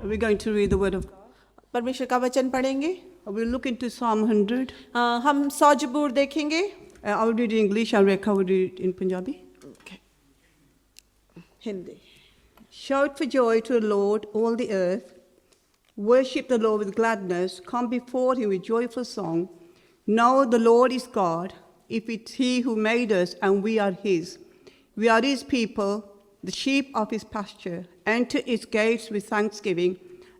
We're going to read the word of God. परमेश्वर का वचन पढ़ेंगे। We'll look into Psalm 100. हम 100 जबूर देखेंगे। I'll read in English and Rekha will read it in Punjabi. Hindi. Shout for joy to the Lord, all the earth. Worship the Lord with gladness. Come before him with joyful song. Know the Lord is God. If it's he who made us and we are his. We are his people, the sheep of his pasture. Enter his gates with thanksgiving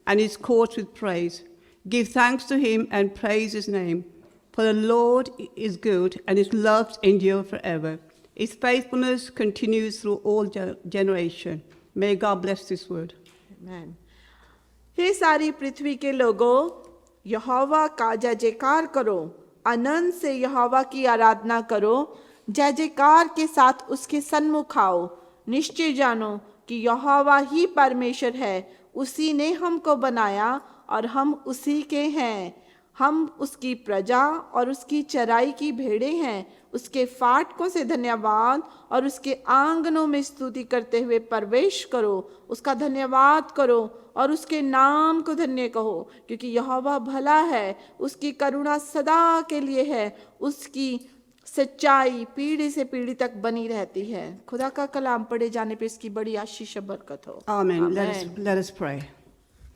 and his courts with praise. Give thanks to him and praise his name. For the Lord is good and his love endures forever. His faithfulness continues through all generation. May God bless this word. Amen. हे सारी पृथ्वी के लोगों, यहोवा का जय जयकार करो, आनंद से यहोवा की आराधना करो, जय जयकार के साथ उसके सन्मुख आओ। निश्चय जानो कि यहोवा ही परमेश्वर है, उसी ने हमको बनाया और हम उसी के हैं। हम उसकी प्रजा और उसकी चराई की भेड़ें हैं। उसके फाटकों से धन्यवाद और उसके आंगनों में स्तुति करते हुए प्रवेश करो। उसका धन्यवाद करो और उसके नाम को धन्य कहो, क्योंकि यहोवा भला है, उसकी करुणा सदा के लिए है, उसकी सच्चाई पीढ़ी से पीढ़ी तक बनी रहती है। खुदा का कलाम पढ़े जाने पे इसकी बड़ी आशीष और बरकत हो। Amen. Let us pray.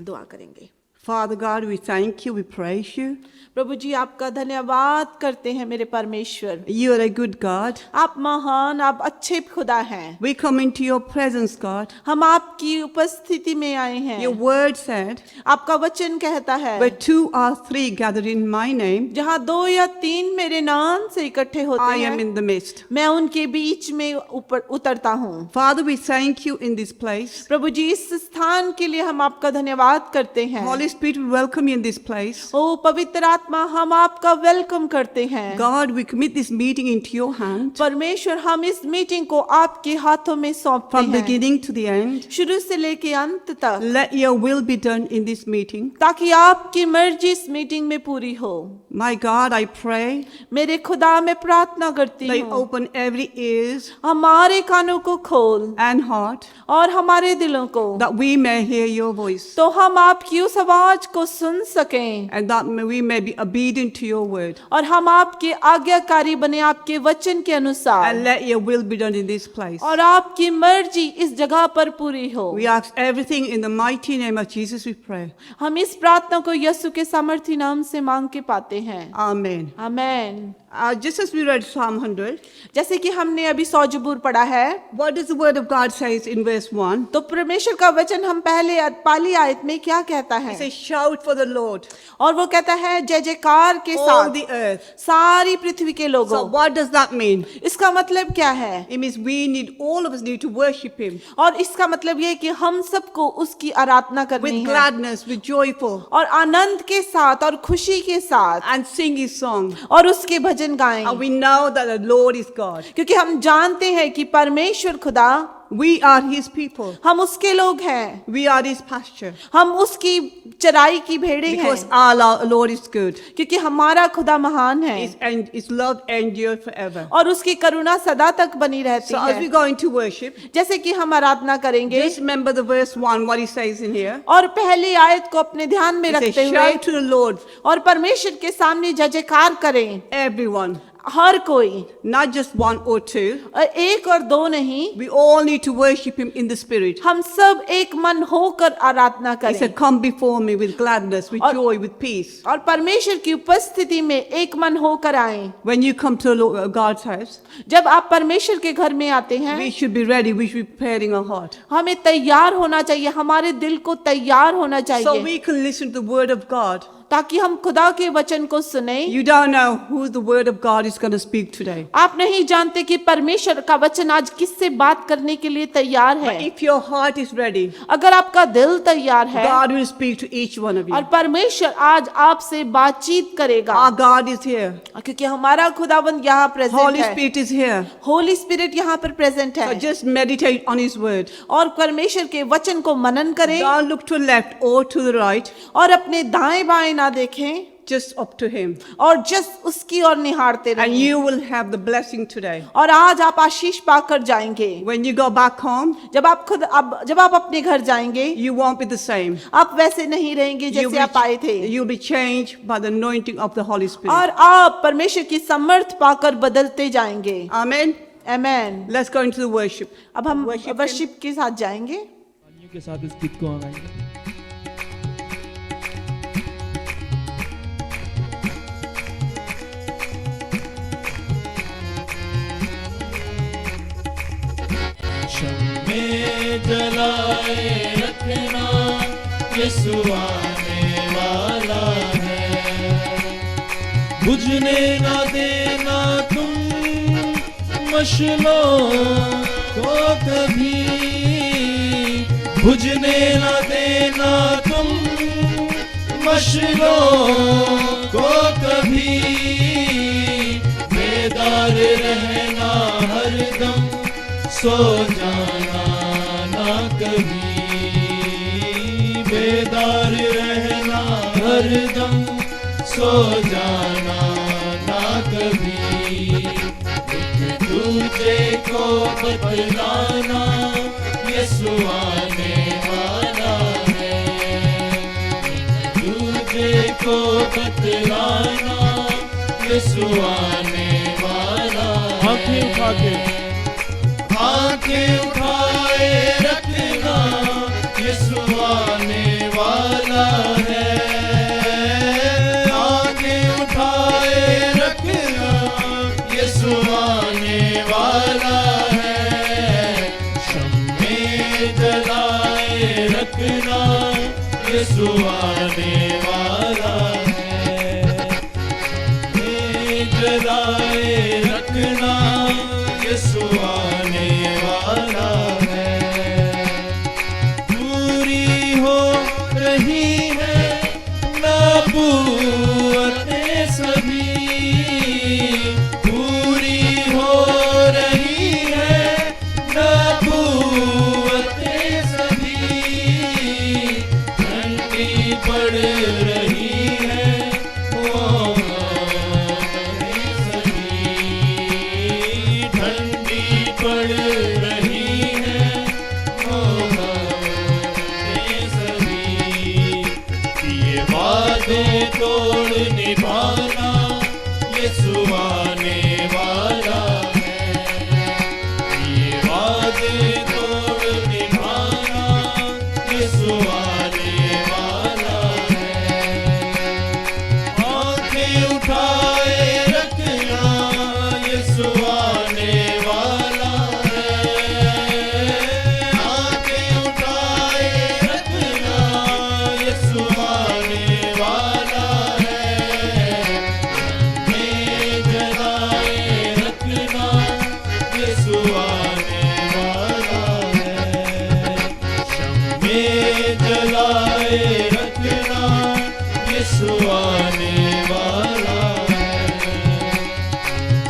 दुआ करेंगे। Father God, we thank you, we praise you. प्रभु जी आपका धन्यवाद करते हैं मेरे परमेश्वर। You are a good God. आप महान, आप अच्छे खुदा हैं। We come into your presence, God. हम आपकी उपस्थिति में आए हैं। Your word said, आपका वचन कहता है, where 2 or 3 gathered in my name, जहाँ 2 या 3 मेरे नाम से इकट्ठे होते I am हैं, in the midst. मैं उनके बीच में ऊपर उतरता हूँ। Father, we thank you in this place. प्रभु जी इस स्थान के लिए हम आपका धन्यवाद करते हैं। Holy Spirit, we welcome you in this place. ओ पवित्र आत्मा, हम आपका वेलकम करते हैं। God, we commit this meeting into your hand. परमेश्वर, हम इस मीटिंग को आपके हाथों में सौंपते From हैं, beginning to the end. शुरू से लेके अंत तक, Let your will be done in this meeting. ताकि आपकी मर्जी इस मीटिंग में पूरी हो। My God, I pray मेरे खुदा, मैं प्रार्थना करती that you हूँ, open every ears हमारे कानों को खोल and heart और हमारे दिलों को, that we may hear your voice तो हम आपकी उस आवाज को सुन सकें and that we may be obedient to your word. और हम आपके आज्ञाकारी बने आपके वचन के अनुसार, And let your will be done in this place. और आपकी मर्जी इस जगह पर पूरी हो। We ask everything in the mighty name of Jesus, we pray. हम इस प्रार्थना को यीशु के सामर्थी नाम से मांग के पाते हैं। Amen. Amen. Just as we read Psalm 100, जैसे कि हमने अभी 100 जबूर पढ़ा है, what does the word of God says in verse 1? तो परमेश्वर का वचन हम पहली आयत में क्या कहता It है? says, shout for the Lord, और वो कहता है जय जयकार के all साथ the earth. सारी पृथ्वी के So लोगों। what does that mean? इसका मतलब क्या है? It means all of us need to worship him और इसका मतलब ये है कि हम सबको उसकी आराधना करनी with है, gladness, with joyful, और आनंद के साथ और खुशी के साथ, and sing his song. और उसके भजन गाएं। And we know that the Lord is God. क्योंकि हम जानते हैं कि परमेश्वर खुदा, We are his people. हम उसके लोग हैं, We are his pasture. हम उसकी चराई की भेड़ें हैं, Because our Lord is good. क्योंकि हमारा खुदा महान है His love endures forever. और उसकी करुणा सदा तक बनी रहती So as we है। go into worship, जैसे कि हम आराधना करेंगे, just remember the verse 1, what he says in here. और पहली आयत को अपने ध्यान में He says, रखते हुए shout to the Lord, और परमेश्वर के सामने जय जयकार करें, everyone, हर कोई, not just 1 or 2. और 1 और 2 नहीं, We all need to worship him in the spirit. हम सब एक मन होकर आराधना He करें said, come before me with gladness, with joy, with peace. और परमेश्वर की उपस्थिति में एक मन होकर आएं। When you come to God's house, जब आप परमेश्वर के घर में आते हैं, we should be ready, we should be preparing our heart. हमें तैयार होना चाहिए, हमारे दिल को तैयार होना So चाहिए, we can listen to the word of God. ताकि हम खुदा के वचन को सुने। You don't know who the word of God is going to speak today. आप नहीं जानते कि परमेश्वर का वचन आज किससे बात करने के लिए तैयार But है। if your heart is ready, अगर आपका दिल तैयार है, God will speak to each one of you. और परमेश्वर आज आपसे बातचीत करेगा, Our God is here. क्योंकि हमारा खुदावंद यहाँ प्रेजेंट Holy है, Spirit is here. Holi spirit यहाँ पर प्रेजेंट So है। just meditate on his word. और परमेश्वर के वचन को मनन करें Don't look to the left or to the right. और अपने दाएं बाएं ना देखें, just up to Him. और जस्ट उसकी ओर निहारते And रहें। you will have the blessing today. और आज आप आशीष पाकर जाएंगे। When you go back home, जब आप अपने घर जाएंगे, you won't be the same. आप वैसे नहीं रहेंगे जैसे आप आए थे। You'll be changed by the anointing of the Holy Spirit. और आप परमेश्वर की समर्थ पाकर बदलते जाएंगे। Amen. Amen. Let's go into the worship. अब हम Worship Him. वर्शिप के साथ जाएंगे। तालियों के साथ इस गीत को गाएंगे। शम्मे जलाए रखना, यीशु आने वाला है। बुझने ना देना तुम मशलों को कभी, बुझने ना देना तुम मशलों को कभी। बेदार रहना हरदम, सो जाना ना कभी। बेदार रहना हरदम, सो जाना ना कभी। एक दूजे को बतलाना, यीशु आने वाला है। एक दूजे को बतलाना, यीशु आने वाला है। आंखें उठा के, आंखें उठाए रखना, यीशु आने वाला है। आंखें उठाए रखना, यीशु आने वाला है। शम्मे जलाए रखना, यीशु आने वाला है। शम्मे जलाए रखना, यीशु आने वाला है। पूरी हो रही है नबूवतें सभी, पूरी हो रही है नबूवतें सभी। ठंडी पड़ रही है वो बातें सभी, ठंडी पड़ रही है वो बातें सभी। ये वादे तोड़ निभाना, यीशु आने वाला है। ये वादे तोड़ निभाना, यीशु आने वाला है। आंखें उठाए रखना, यीशु आने वाला है। आंखें उठाए रखना, यीशु आने वाला है। शम्मे जलाए रखना, यीशु आने वाला है। शम्मे जलाए रखना, यीशु आने वाला है।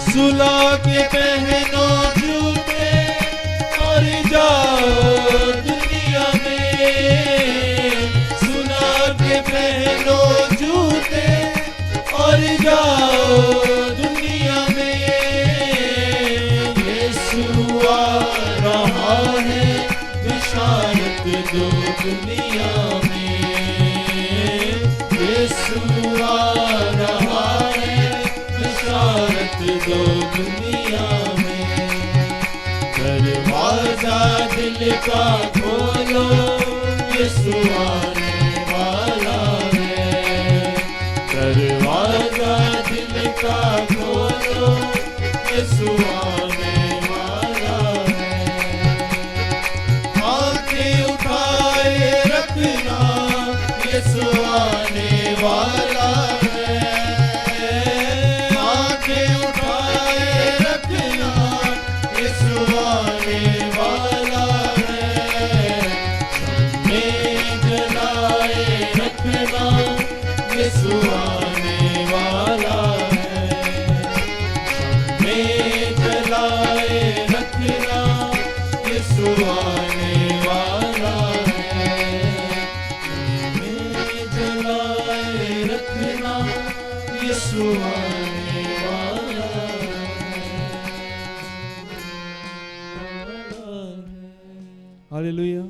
सुला के पहनो जूते और जाओ दुनिया में। सुला के पहनो जूते और जाओ दुनिया में। यीशु आ रहा है, बिशारत दो दुनिया में। यीशु आ रहा है, बिशारत दो दुनिया में। दरवाजा दिल का खोलो, यीशु आने वाला है। दरवाजा दिल का खोलो, यीशु आने वाला है। आंखें उठाए रखना, यीशु आने वाला है। आंखें उठाए रखना, यीशु आने वाला है। शम्मे जलाए रखना, यीशु आने वाला है। शम्मे हालेलुया।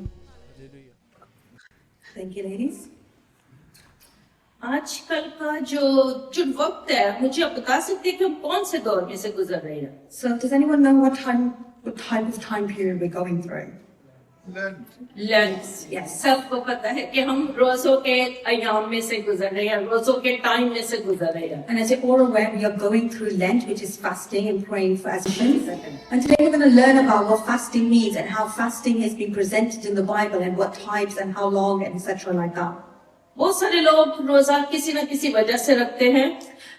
Thank you, ladies. आजकल का जो वक्त है, मुझे आप बता सकते हैं कि हम कौन से दौर में से गुजर रहे हैं? So does anyone know what type of time period we're going through? Lunch. Yes. सबको पता है कि हम रोजों के अयाम में से गुजर रहे हैं, रोजों के टाइम में से गुजर रहे हैं। And as you're all aware, we are going through Lent, which is fasting and praying for Ascension. And today we're going to learn about what fasting means and how fasting has been presented in the Bible and what types and how long and etc. like that. बहुत सारे लोग रोजा किसी न किसी वजह से रखते हैं,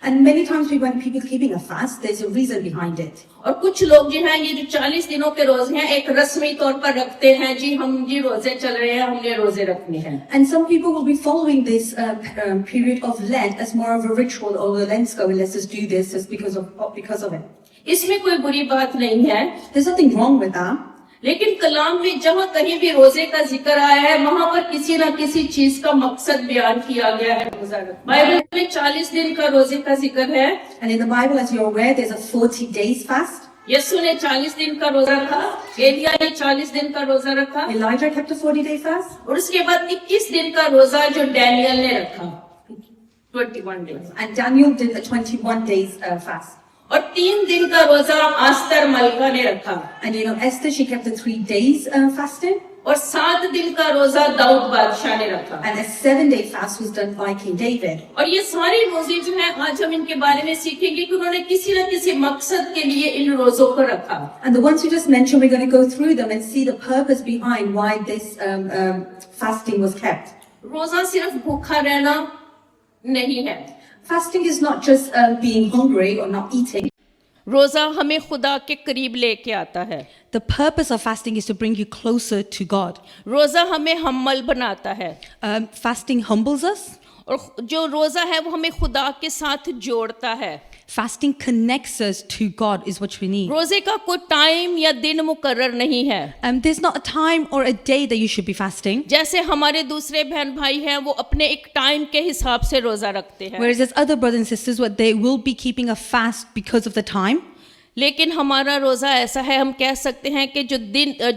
And many times when people keeping a fast, there's a reason behind it. और कुछ लोग जो हैं ये जो 40 दिनों के रोजे हैं एक रस्मी तौर पर रखते हैं, जी हम जी रोजे चल रहे हैं, हमने रोजे रखने हैं। And some people will be following this period of Lent as more of a ritual, or let's go and let's just do this just because of it. इसमें कोई बुरी बात नहीं है, There's nothing wrong with that. लेकिन कलाम में जहाँ कहीं भी रोजे का जिक्र आया है वहाँ पर किसी न किसी चीज का मकसद बयान किया गया है। बाइबल में 40 दिन का रोजे का जिक्र है। And in the Bible, as you're aware, there's a 40 days fast. यीशु ने 40 दिन का रोजा रखा, एलिया ने 40 दिन का रोजा रखा, Elijah kept a 40-day fast. और उसके बाद 21 दिन का रोजा जो डैनियल ने रखा, 21 days, And Daniel did a 21 days fast. और 3 दिन का रोजा आस्तर मलका ने रखा, And Esther, she kept the 3 days fasting. और 7 दिन का रोजा दाऊद बादशाह ने रखा। And a 7-day fast was done by King David. और ये सारी रोजे जो है आज हम इनके बारे में सीखेंगे कि उन्होंने किसी न किसी मकसद के लिए इन रोजों को रखा। And the ones you just mentioned, we're going to go through them and see the purpose behind why this fasting was kept. रोजा सिर्फ भूखा रहना नहीं है, Fasting is not just being hungry or not eating. रोजा हमें खुदा के करीब लेके आता है। The purpose of fasting is to bring you closer to God. रोजा हमें हम्मल बनाता है, Fasting humbles us. और जो रोजा है वो हमें खुदा के साथ जोड़ता है। Fasting connects us to God is what we need. रोजे का कोई टाइम या दिन मुकर्रर नहीं है। There's not a time or a day that you should be fasting. जैसे हमारे दूसरे बहन भाई हैं वो अपने एक टाइम के हिसाब से रोजा रखते हैं, Whereas there's other brothers and sisters, what they will be keeping a fast because of the time. लेकिन हमारा रोजा ऐसा है, हम कह सकते हैं कि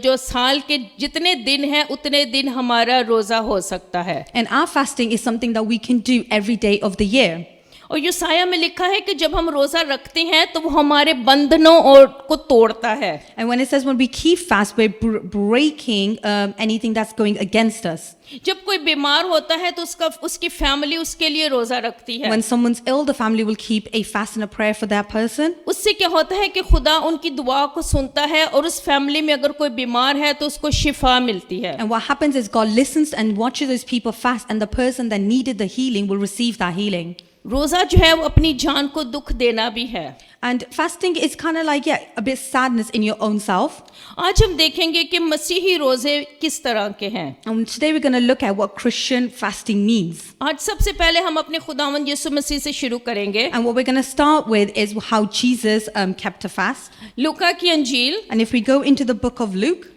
जो साल के जितने दिन हैं उतने दिन हमारा रोजा हो सकता है। And our fasting is something that we can do every day of the year. और यूसाया में लिखा है कि जब हम रोजा रखते हैं तो वो हमारे बंधनों और को तोड़ता है। And when it says when we keep fast, we're breaking anything that's going against us. जब कोई बीमार होता है तो उसकी फैमिली उसके लिए रोजा रखती है। When someone's ill, the family will keep a fast and a prayer for that person. उससे क्या होता है कि खुदा उनकी दुआ को सुनता है और उस फैमिली में अगर कोई बीमार है तो उसको शिफा मिलती है। And what happens is God listens and watches those people fast, and the person that needed the healing will receive that healing. रोजा जो है वो अपनी जान को दुख देना भी है। And fasting is kind of like, a bit sadness in your own self. आज हम देखेंगे कि मसीही रोजे किस तरह के हैं। And today we're going to look at what Christian fasting means. आज सबसे पहले हम अपने खुदावंद यीशु मसीह से शुरू करेंगे। And what we're going to start with is how Jesus kept a fast. लूका की अंजील, And if we go into the book of Luke,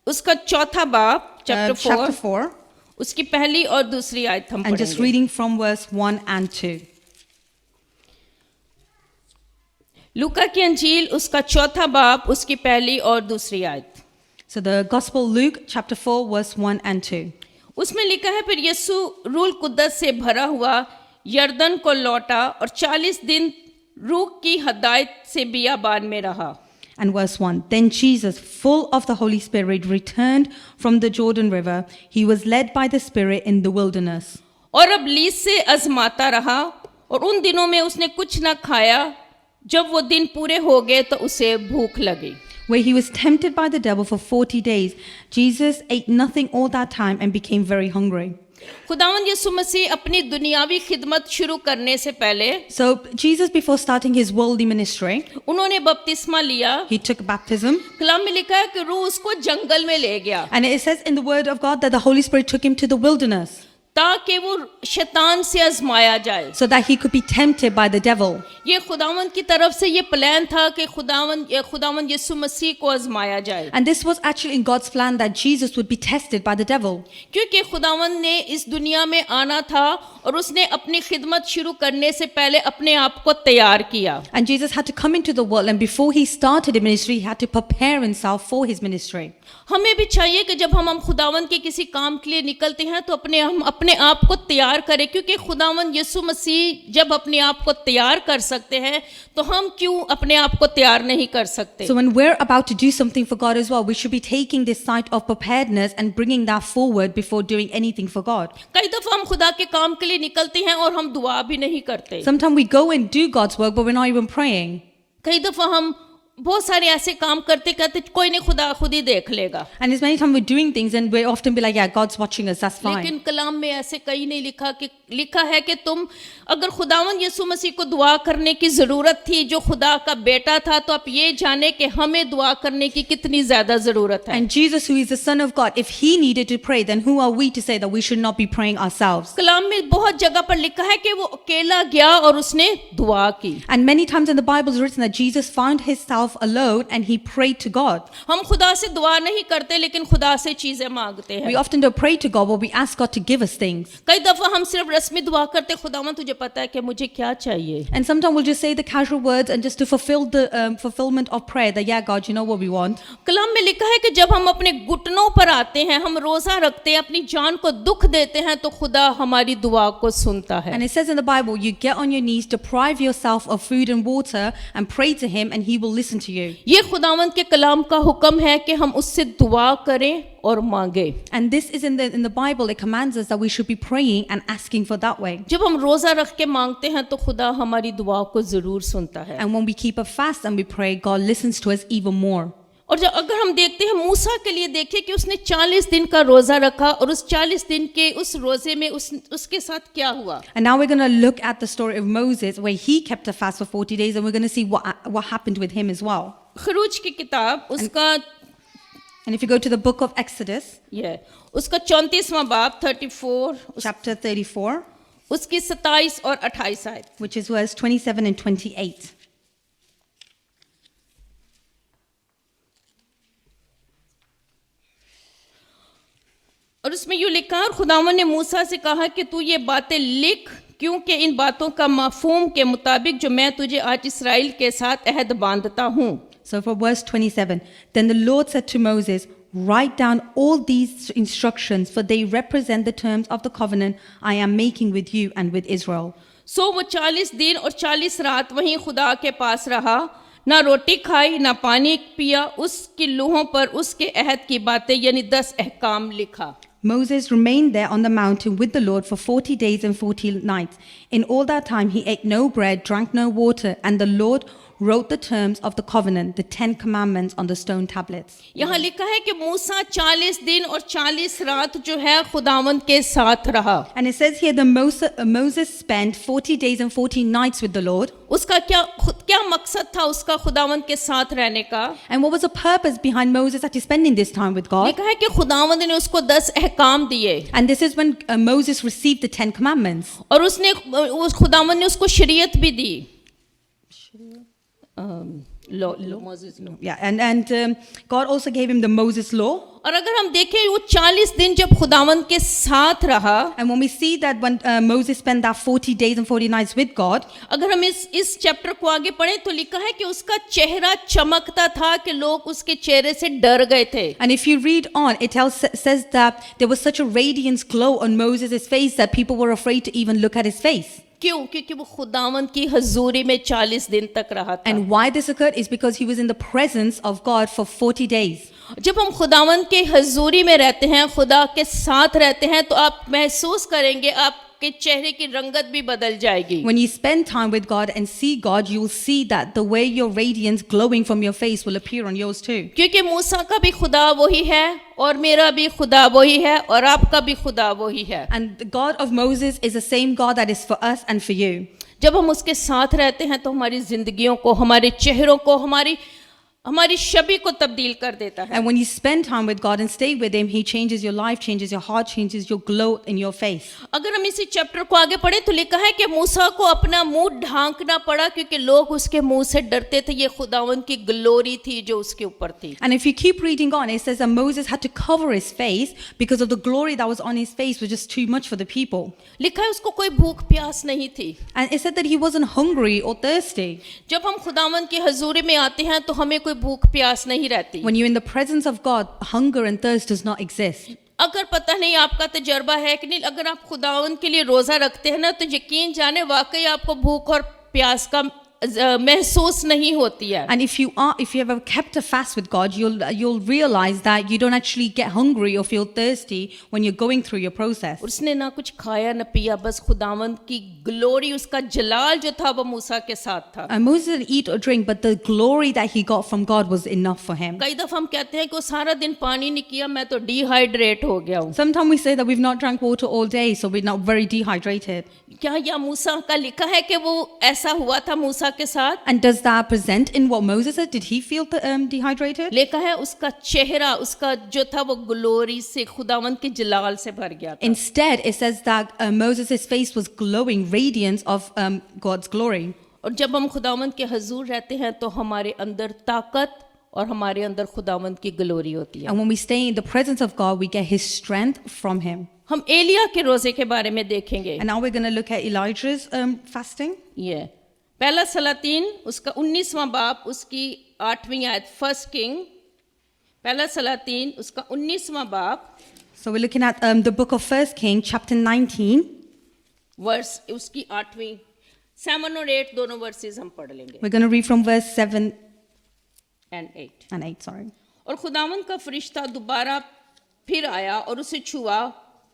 उसका चौथा बाब, chapter चैप्टर 4, उसकी पहली और दूसरी आयत हम and just पढ़ेंगे। reading from verse 1 and 2. लूका की अंजील उसका चौथा बाब उसकी पहली और दूसरी आयत। So the Gospel Luke, chapter 4, verse 1 and 2. उसमें लिखा है, फिर यीशु रूह कुद्दस से भरा हुआ यरदन को लौटा और 40 दिन रूह की हदायत से बियाबान में रहा। And verse 1, Then Jesus, full of the Holy Spirit, returned from the Jordan River. He was led by the Spirit in the wilderness. और अब लीस से आजमाता रहा, और उन दिनों में उसने कुछ न खाया। जब वो दिन पूरे हो गए तो उसे भूख लगी। Where he was tempted by the devil for 40 days, Jesus ate nothing all that time and became very hungry. खुदावंद यीशु मसीह अपनी दुनियावी खिदमत शुरू करने से पहले, So Jesus, before starting his worldly ministry, उन्होंने बपतिस्मा लिया। he took baptism. कलाम में लिखा है कि रूह उसको जंगल में ले गया। And it says in the word of God that the Holy Spirit took him to the wilderness. ताकि वो शैतान से आजमाया जाए। so that he could be tempted by the devil. ये खुदावंद की तरफ से ये प्लान था कि खुदावंद यीशु मसीह को आजमाया जाए, And this was actually in God's plan that Jesus would be tested by the devil. क्योंकि खुदावंद ने इस दुनिया में आना था और उसने अपनी खिदमत शुरू करने से पहले अपने आप को तैयार किया। And Jesus had to come into the world, and before he started his ministry, he had to prepare himself for his ministry. हमें भी चाहिए कि जब हम खुदावंद के किसी काम के लिए निकलते हैं तो हम अपने आप को तैयार करें, क्योंकि खुदावंद यीशु मसीह जब अपने आप को तैयार कर सकते हैं तो हम क्यों अपने आप को तैयार नहीं कर सकते। So when we're about to do something for God as well, we should be taking this side of preparedness and bringing that forward before doing anything for God. कई दफा हम खुदा के काम के लिए निकलते हैं और हम दुआ भी नहीं करते। Sometimes we go and do God's work, but we're not even praying. कई दफा हम बहुत सारे ऐसे काम करते करते कोई नहीं, खुदा खुद ही देख लेगा। And it's many times we're doing things and we often be like, yeah, God's watching us, that's fine. लेकिन कलाम में ऐसे कहीं नहीं लिखा है कि तुम अगर खुदावंद यीशु मसीह को दुआ करने की जरूरत थी, जो खुदा का बेटा था, तो आप ये जाने कि हमें दुआ करने की कितनी ज्यादा जरूरत है। And Jesus, who is the Son of God, if he needed to pray, then who are we to say that we should not be praying ourselves? कलाम में बहुत जगह पर लिखा है कि वो अकेला गया और उसने दुआ की। And many times in the Bible is written that Jesus found himself alone and he prayed to God. हम खुदा से दुआ नहीं करते, लेकिन खुदा से चीजें मांगते We हैं। often don't pray to God, but we ask God to give us things. कई दफा हम सिर्फ रस्मी दुआ करते, खुदावंद तुझे पता है कि मुझे क्या चाहिए। And sometimes we'll just say the casual words and just to fulfill the fulfillment of prayer that, yeah, God, you know what we want. कलाम में लिखा है कि जब हम अपने घुटनों पर आते हैं, हम रोजा रखते हैं, अपनी जान को दुख देते हैं, तो खुदा हमारी दुआ को सुनता है। And it says in the Bible, you get on your knees, deprive yourself of food and water and pray to him and he will listen to you. ये खुदावंद के कलाम का हुक्म है कि हम उससे दुआ करें और मांगे। And this is in the Bible, it commands us that we should be praying and asking for that way. जब हम रोजा रख के मांगते हैं तो खुदा हमारी दुआ को जरूर सुनता है। And when we keep a fast and we pray, God listens to us even more. और जब अगर हम देखते हैं मूसा के लिए, देखिए कि उसने 40 दिन का रोजा रखा और उस 40 दिन के उस रोजे में उसके साथ क्या हुआ। And now we're going to look at the story of Moses where he kept a fast for 40 days and we're going to see what happened with him as well. खरूज की किताब उसका And if you go to the book of Exodus, उसका 34वां बाब 34 chapter 34, उसकी 27 और 28 आयत, which is verse 27 and 28. और उसमें यूं लिखा, और खुदावंद ने मूसा से कहा कि तू ये बातें लिख, क्योंकि इन बातों का मफहूम के मुताबिक जो मैं तुझे आज इस्राएल के साथ अहद बांधता हूँ। So for verse 27, then the Lord said to Moses, write down all these instructions, for they represent the terms of the covenant I am making with you and with Israel. सो वो 40 दिन और 40 रात वहीं खुदा के पास रहा, ना रोटी खाई ना पानी पिया, उसकी लूहों पर उसके अहद की बातें यानी 10 अहकाम लिखा। Moses remained there on the mountain with the Lord for 40 days and 40 nights. In all that time he ate no bread, drank no water, and the Lord wrote the terms of the covenant, the 10 commandments, on the stone tablets. यहाँ लिखा है कि मूसा 40 दिन और 40 रात जो है खुदावंद के साथ रहा। And it says here that Moses spent 40 days and 40 nights with the Lord. उसका क्या मकसद था उसका खुदावंद के साथ रहने का? And what was the purpose behind Moses actually spending this time with God? लिखा है कि खुदावंद ने उसको 10 अहकाम दिए। And this is when Moses received the 10 commandments. और उस खुदावंद ने उसको शरीयत भी दी। Moses law. Yeah, and God also gave him the Moses law. और अगर हम देखें वो 40 दिन जब खुदावंद के साथ रहा, And when we see that when Moses spent that 40 days and 40 nights with God, अगर हम इस चैप्टर को आगे पढ़ें तो लिखा है कि उसका चेहरा चमकता था कि लोग उसके चेहरे से डर गए थे। and if you read on, it says that there was such a radiance glow on Moses' face that people were afraid to even look at his face. क्यों? क्योंकि वो खुदावंद की हजूरी में 40 दिन तक रहा था। And why this occurred is because he was in the presence of God for 40 days. जब हम खुदावंद के हजूरी में रहते हैं, खुदा के साथ रहते हैं, तो आप महसूस करेंगे आपके चेहरे की रंगत भी बदल जाएगी। When you spend time with God and see God, you will see that the way your radiance glowing from your face will appear on yours too. क्योंकि मूसा का भी खुदा वही है और मेरा भी खुदा वही है और आपका भी खुदा वही है। And the God of Moses is the same God that is for us and for you. जब हम उसके साथ रहते हैं तो हमारी जिंदगियों को, हमारे चेहरों को, हमारी हमारी छवि को तब्दील कर देता है। And when you spend time with God and stay with Him, He changes your life, changes your heart, changes your glow in your face. अगर हम इसी चैप्टर को आगे पढ़े तो लिखा है कि मूसा को अपना मुंह ढांकना पड़ा क्योंकि लोग उसके मुंह से डरते थे। ये खुदावंद की ग्लोरी थी जो उसके ऊपर थी। And if you keep reading on, it says that Moses had to cover his face because of the glory that was on his face was just too much for the people. लिखा है उसको कोई भूख प्यास नहीं थी। And it said that he wasn't hungry or thirsty. जब हम खुदावंद की हजूरी में आते हैं तो हमें कोई भूख प्यास नहीं रहती। When you're in the presence of God, hunger and thirst does not exist. अगर पता नहीं आपका तजर्बा है कि नहीं, अगर आप खुदावंद के लिए रोजा रखते हैं ना तो यकीन जाने वाकई आपको भूख और प्यास का महसूस नहीं होती है। And if you have ever kept a fast with God, you'll realize that you don't actually get hungry or feel thirsty when you're going through your process. उसने ना कुछ खाया न पिया, बस खुदावंद की ग्लोरी, उसका जलाल जो था वो मूसा के साथ था। And Moses didn't eat or drink, but the glory that he got from God was enough for him. कई दफा हम कहते हैं कि वो सारा दिन पानी नहीं किया, मैं तो डिहाइड्रेट हो गया हूँ। Sometimes we say that we've not drank water all day, so we're not very dehydrated. क्या यह मूसा का लिखा है कि वो ऐसा हुआ था मूसा के साथ? And does that present in what Moses said? Did he feel dehydrated? लिखा है उसका चेहरा, उसका जो था वो ग्लोरी से, खुदावंद के जलाल से भर गया था। Instead, it says that Moses' face was glowing, radiance of God's glory. और जब हम खुदावंद के हजूर रहते हैं तो हमारे अंदर ताकत और हमारे अंदर खुदावंद की ग्लोरी होती है। And when we stay in the presence of God, we get His strength from Him. हम एलिया के रोजे के बारे में देखेंगे। And now we're going to look at Elijah's fasting. ये पहला सलातीन उसका 19वां बाब उसकी 8वीं आयत, फर्स्ट किंग पहला सलातीन उसका 19वां बाब, So we're looking at the book of 1 King, chapter 19. Verse उसकी 8वीं, 7 और 8 दोनों वर्सेस हम पढ़ लेंगे। We're going to read from verse 7 and 8। and 8, sorry. और खुदावंद का फरिश्ता दोबारा फिर आया और उसे छुआ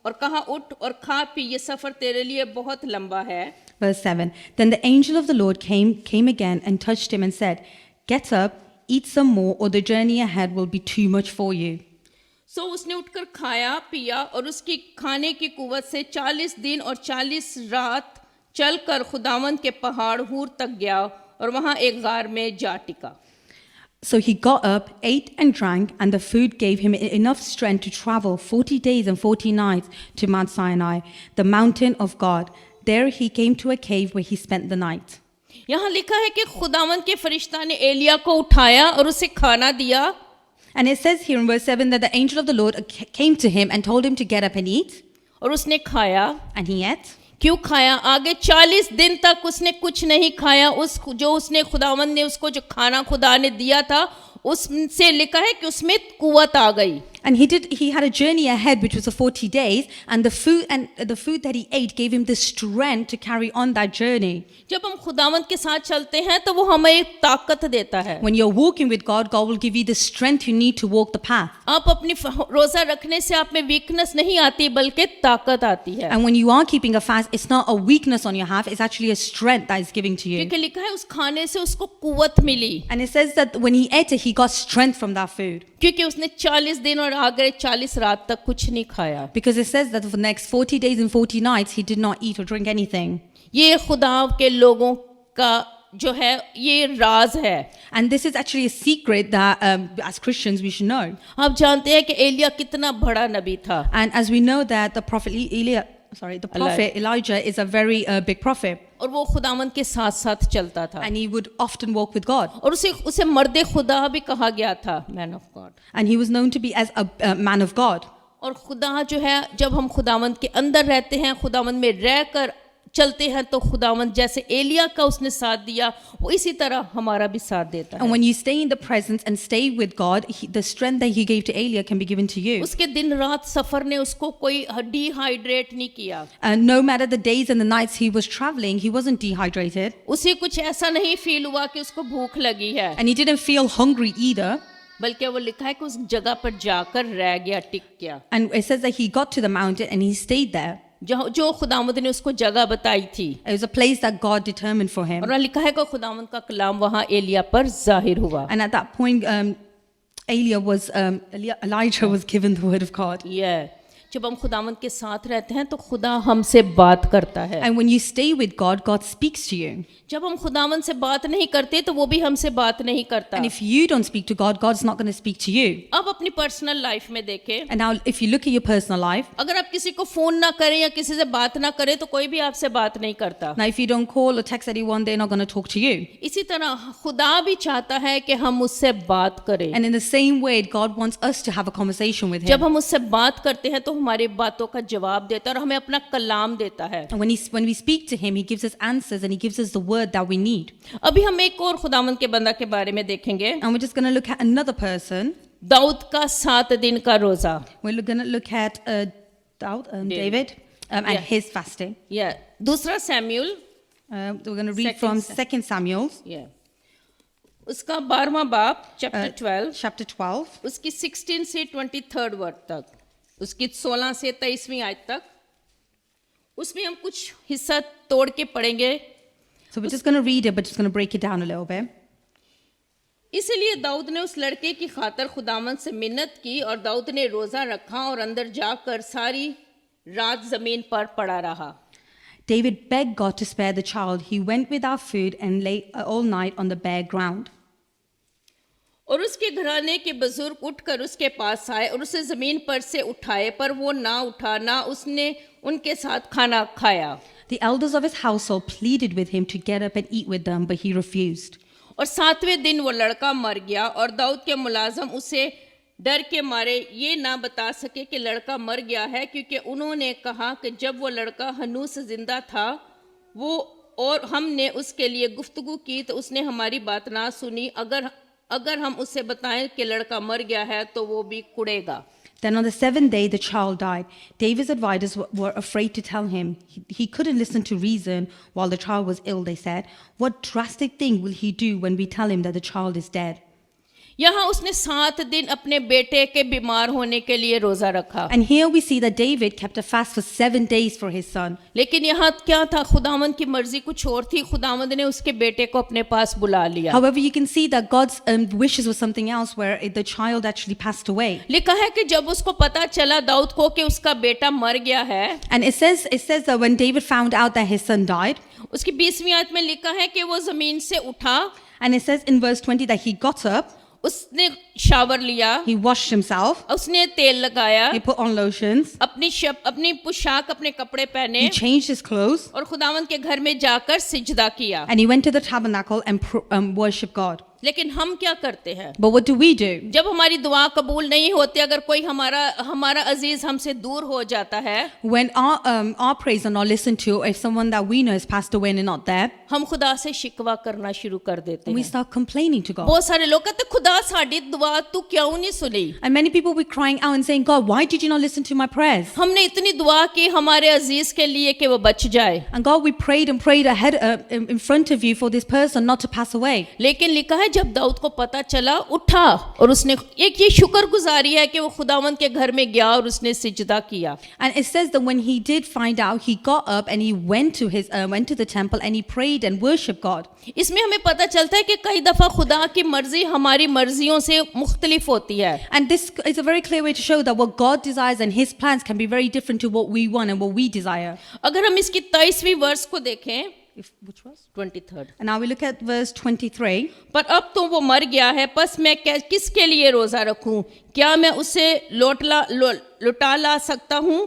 और कहा, उठ और खा पी, ये सफर तेरे लिए बहुत लंबा है। Verse 7. Then the angel of the Lord came again and touched him and said, Get up, eat some more, or the journey ahead will be too much for you. सो उसने उठकर खाया पिया और उसकी खाने की कुव्वत से 40 दिन और 40 रात चलकर खुदावंद के पहाड़ हूर तक गया और वहां एक गार में जा टिका। So he got up, ate and drank, and the food gave him enough strength to travel 40 days and 40 nights to Mount Sinai, the mountain of God. There he came to a cave where he spent the night. यहाँ लिखा है कि खुदावंद के फरिश्ता ने एलिया को उठाया और उसे खाना दिया। And it says here in verse 7 that the angel of the Lord came to him and told him to get up and eat. और उसने खाया। And he ate. क्यों खाया? आगे 40 दिन तक उसने कुछ नहीं खाया। जो उसने खुदावंद ने उसको जो खाना खुदा ने दिया था उससे लिखा है कि उसमें कुव्वत आ गई। And he had a journey ahead which was of 40 days, and the food that he ate gave him the strength to carry on that journey. जब हम खुदावंद के साथ चलते हैं तो वो हमें ताकत देता है। When you're walking with God, God will give you the strength you need to walk the path. आप अपनी रोजा रखने से आप में वीकनेस नहीं आती बल्कि ताकत आती है। And when you are keeping a fast, it's not a weakness on your half, it's actually a strength that is giving to you. क्योंकि लिखा है उस खाने से उसको कुव्वत मिली। And it says that when he ate it, he got strength from that food. क्योंकि उसने 40 दिन और आगे 40 रात तक कुछ नहीं खाया। Because it says that for the next 40 days and 40 nights, he did not eat or drink anything. ये खुदा के लोगों का जो है ये राज है। And this is actually a secret that as Christians we should know. आप जानते हैं कि एलिया कितना बड़ा नबी था। And as we know that the prophet Elijah is a very big prophet. और वो खुदावंद के साथ साथ चलता था। And he would often walk with God. और उसे मर्दे खुदा भी कहा गया था, man of God. And he was known to be as a man of God. और खुदा जो है जब हम खुदावंद के अंदर रहते हैं, खुदावंद में रहकर चलते हैं तो खुदावंद जैसे एलिया का उसने साथ दिया वो इसी तरह हमारा भी साथ देता है। And when you stay in the presence and stay with God, the strength that he gave to Elia can be given to you. उसके दिन रात सफर ने उसको कोई डिहाइड्रेट नहीं किया। And no matter the days and the nights he was traveling, he wasn't dehydrated. उसे कुछ ऐसा नहीं फील हुआ कि उसको भूख लगी है। And he didn't feel hungry either. बल्कि वो लिखा है कि उस जगह पर जाकर रह गया, टिक गया। And it says that he got to the mountain and he stayed there. जो खुदावंद ने उसको जगह बताई थी। It was a place that God determined for him. और लिखा है कि खुदावंद का कलाम वहाँ एलिया पर जाहिर हुआ। And at that point, Elijah was given the word of God. ये जब हम खुदावंद के साथ रहते हैं तो खुदा हमसे बात करता है। And when you stay with God, God speaks to you. जब हम खुदावंद से बात नहीं करते तो वो भी हमसे बात नहीं करता। And if you don't speak to God, God's not going to speak to you. अब अपनी पर्सनल लाइफ में देखें, And now, if you look at your personal life, अगर आप किसी को फोन ना करें या किसी से बात ना करें तो कोई भी आपसे बात नहीं करता। now if you don't call or text anyone, they're not going to talk to you. इसी तरह खुदा भी चाहता है कि हम उससे बात करें। And in the same way, God wants us to have a conversation with जब Him. हम उससे बात करते हैं तो हमारी बातों का जवाब देता है और हमें अपना कलाम देता है। And when we speak to Him, He gives us answers and He gives us the word that we need. अभी हम एक और खुदावंद के बंदा के बारे में देखेंगे, And we're just going to look at another person. Dawood का 7 दिन का रोजा। We're going to look at David and Yeah. his fasting. या दूसरा Samuel, We're going to read Second from Sam- 2 Samuel, या उसका 12वां बाब चैप्टर 12, chapter 12. उसकी 16 से 23rd वर्ड तक, उसकी 16 से 23वीं आयत तक, उसमें हम कुछ हिस्सा तोड़ के पढ़ेंगे। So we're just going to read it, but just going to break it down a little bit. इसलिए दाऊद ने उस लड़के की खातर खुदावंद से मिन्नत की और दाऊद ने रोजा रखा और अंदर जाकर सारी रात जमीन पर पड़ा रहा। David begged God to spare the child. He went without food and lay all night on the bare ground. और उसके घराने के बुजुर्ग उठकर उसके पास आए और उसे जमीन पर से उठाए, पर वो ना उठा, ना उसने उनके साथ खाना खाया। The elders of his household pleaded with him to get up and eat with them, but he refused. और 7वें दिन वो लड़का मर गया और दाऊद के मुलाजम उसे डर के मारे ये ना बता सके कि लड़का मर गया है, क्योंकि उन्होंने कहा कि जब वो लड़का हनूस जिंदा था वो और हमने उसके लिए गुफ्तगू की तो उसने हमारी बात ना सुनी। अगर हम उसे बताएं कि लड़का मर गया है तो वो भी कुड़ेगा। Then on the 7th day, the child died. David's advisors were afraid to tell him. He couldn't listen to reason while the child was ill, they said. What drastic thing will he do when we tell him that the child is dead? यहाँ उसने 7 दिन अपने बेटे के बीमार होने के लिए रोजा रखा। And here we see that David kept a fast for 7 days for his son. लेकिन यहाँ क्या था, खुदावंद की मर्जी कुछ और थी। खुदावंद ने उसके बेटे को अपने पास बुला लिया। However, you can see that God's wishes was something else, where the child actually passed away. लिखा है कि जब उसको पता चला दाऊद को कि उसका बेटा मर गया है, And it says that when David found out that his son died, उसकी 20वीं आयत में लिखा है कि वो जमीन से उठा, and it says in verse 20 that he got up, उसने शावर लिया, he washed himself, उसने तेल लगाया, he put on lotions, अपनी पोशाक अपने कपड़े पहने he changed his clothes, और खुदावंद के घर में जाकर सिजदा किया। and he went to the tabernacle and worshiped God. लेकिन हम क्या करते हैं? But what do we do? जब हमारी दुआ कबूल नहीं होती, अगर कोई हमारा अजीज हमसे दूर हो जाता है, When our prayers are not listened to, if someone that we know has passed away and is not there, हम खुदा से शिकवा करना शुरू कर देते we हैं। start complaining to God. बहुत सारे लोग कहते खुदा साडी दुआ तू क्यों नहीं सुनी? And many people will be crying out and saying, God, why did you not listen to my prayers? हमने इतनी दुआ की हमारे अजीज के लिए कि वो बच जाए, And God, we prayed and prayed ahead in front of you for this person not to pass away. लेकिन लिखा है जब दाऊद को पता चला उठा और उसने एक ये शुक्रगुजारी है कि वो खुदावंद के घर में गया और उसने सिजदा किया। And it says that when he did find out, he got up and he went to the temple and he prayed and worshipped God. इसमें हमें पता चलता है कि कई दफा खुदा की मर्जी हमारी मर्जियों से मुख्तलिफ होती है। And this is a very clear way to show that what God desires and his plans can be very different to what we want and what we desire. अगर हम इसकी 23वीं वर्ष को देखें, Which was? 23rd, And now we look at verse 23. पर अब तो वो मर गया है, बस मैं किसके लिए रोजा रखूं? क्या मैं उसे लौटा ला सकता हूं?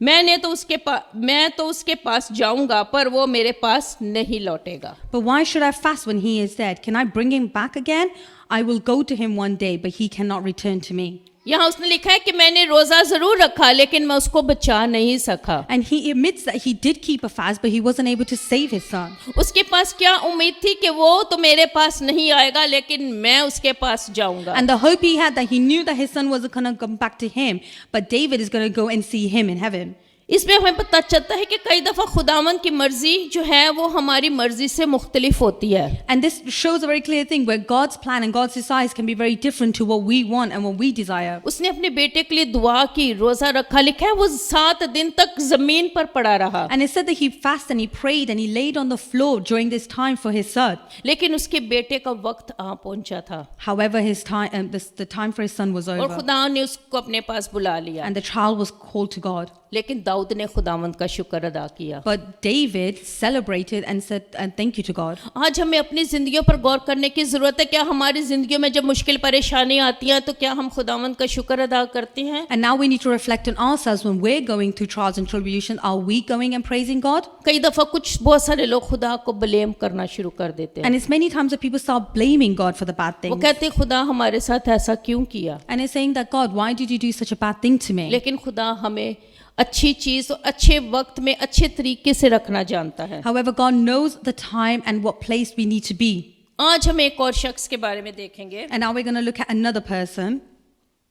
मैं तो उसके पास जाऊंगा, पर वो मेरे पास नहीं लौटेगा। But why should I fast when he is dead? Can I bring him back again? I will go to him one day, but he cannot return to me. यहाँ उसने लिखा है कि मैंने रोजा जरूर रखा लेकिन मैं उसको बचा नहीं सका। And he admits that he did keep a fast, but he wasn't able to save his son. उसके पास क्या उम्मीद थी कि वो तो मेरे पास नहीं आएगा लेकिन मैं उसके पास जाऊंगा। And the hope he had, that he knew that his son wasn't going to come back to him, but David is going to go and see him in heaven. इसमें हमें पता चलता है कि कई दफ़ा खुदावंद की मर्जी जो है वो हमारी मर्जी से मुख्तलिफ होती है. And this shows a very clear thing where God's plan and God's desires can be very different to what we want and what we desire. उसने अपने बेटे के लिए दुआ की, रोजा रखा. लिखा है वो 7 दिन तक जमीन पर पड़ा रहा. And it said that he fasted and he prayed and he laid on the floor during this time for his son. लेकिन उसके बेटे का वक्त आ पहुंचा था However, his time, the time for his son was और over, खुदा ने उसको अपने पास बुला लिया. and the child was called to God. लेकिन दाऊद ने खुदावंद का शुक्र अदा किया. But David celebrated and said, "Thank you to God." आज हमें अपनी जिंदगियों पर गौर करने की जरूरत है. क्या हमारी जिंदगियों में जब मुश्किल परेशानी आती है तो क्या हम खुदावंद का शुक्र अदा करते हैं? And now we need to reflect on ourselves when we're going through trials and tribulation. Are we going and praising God? कई दफा बहुत सारे लोग खुदा को ब्लेम करना शुरू कर देते हैं. And it's many times that people start blaming God for the bad वो things. कहते हैं खुदा हमारे साथ ऐसा क्यों किया? And it's saying that, God, why did you do such a bad thing to me? लेकिन खुदा हमें अच्छी चीज और अच्छे वक्त में अच्छे तरीके से रखना जानता है. However, God knows the time and what place we need to be. आज हम एक और शख्स के बारे में देखेंगे, And now we're going to look at another person.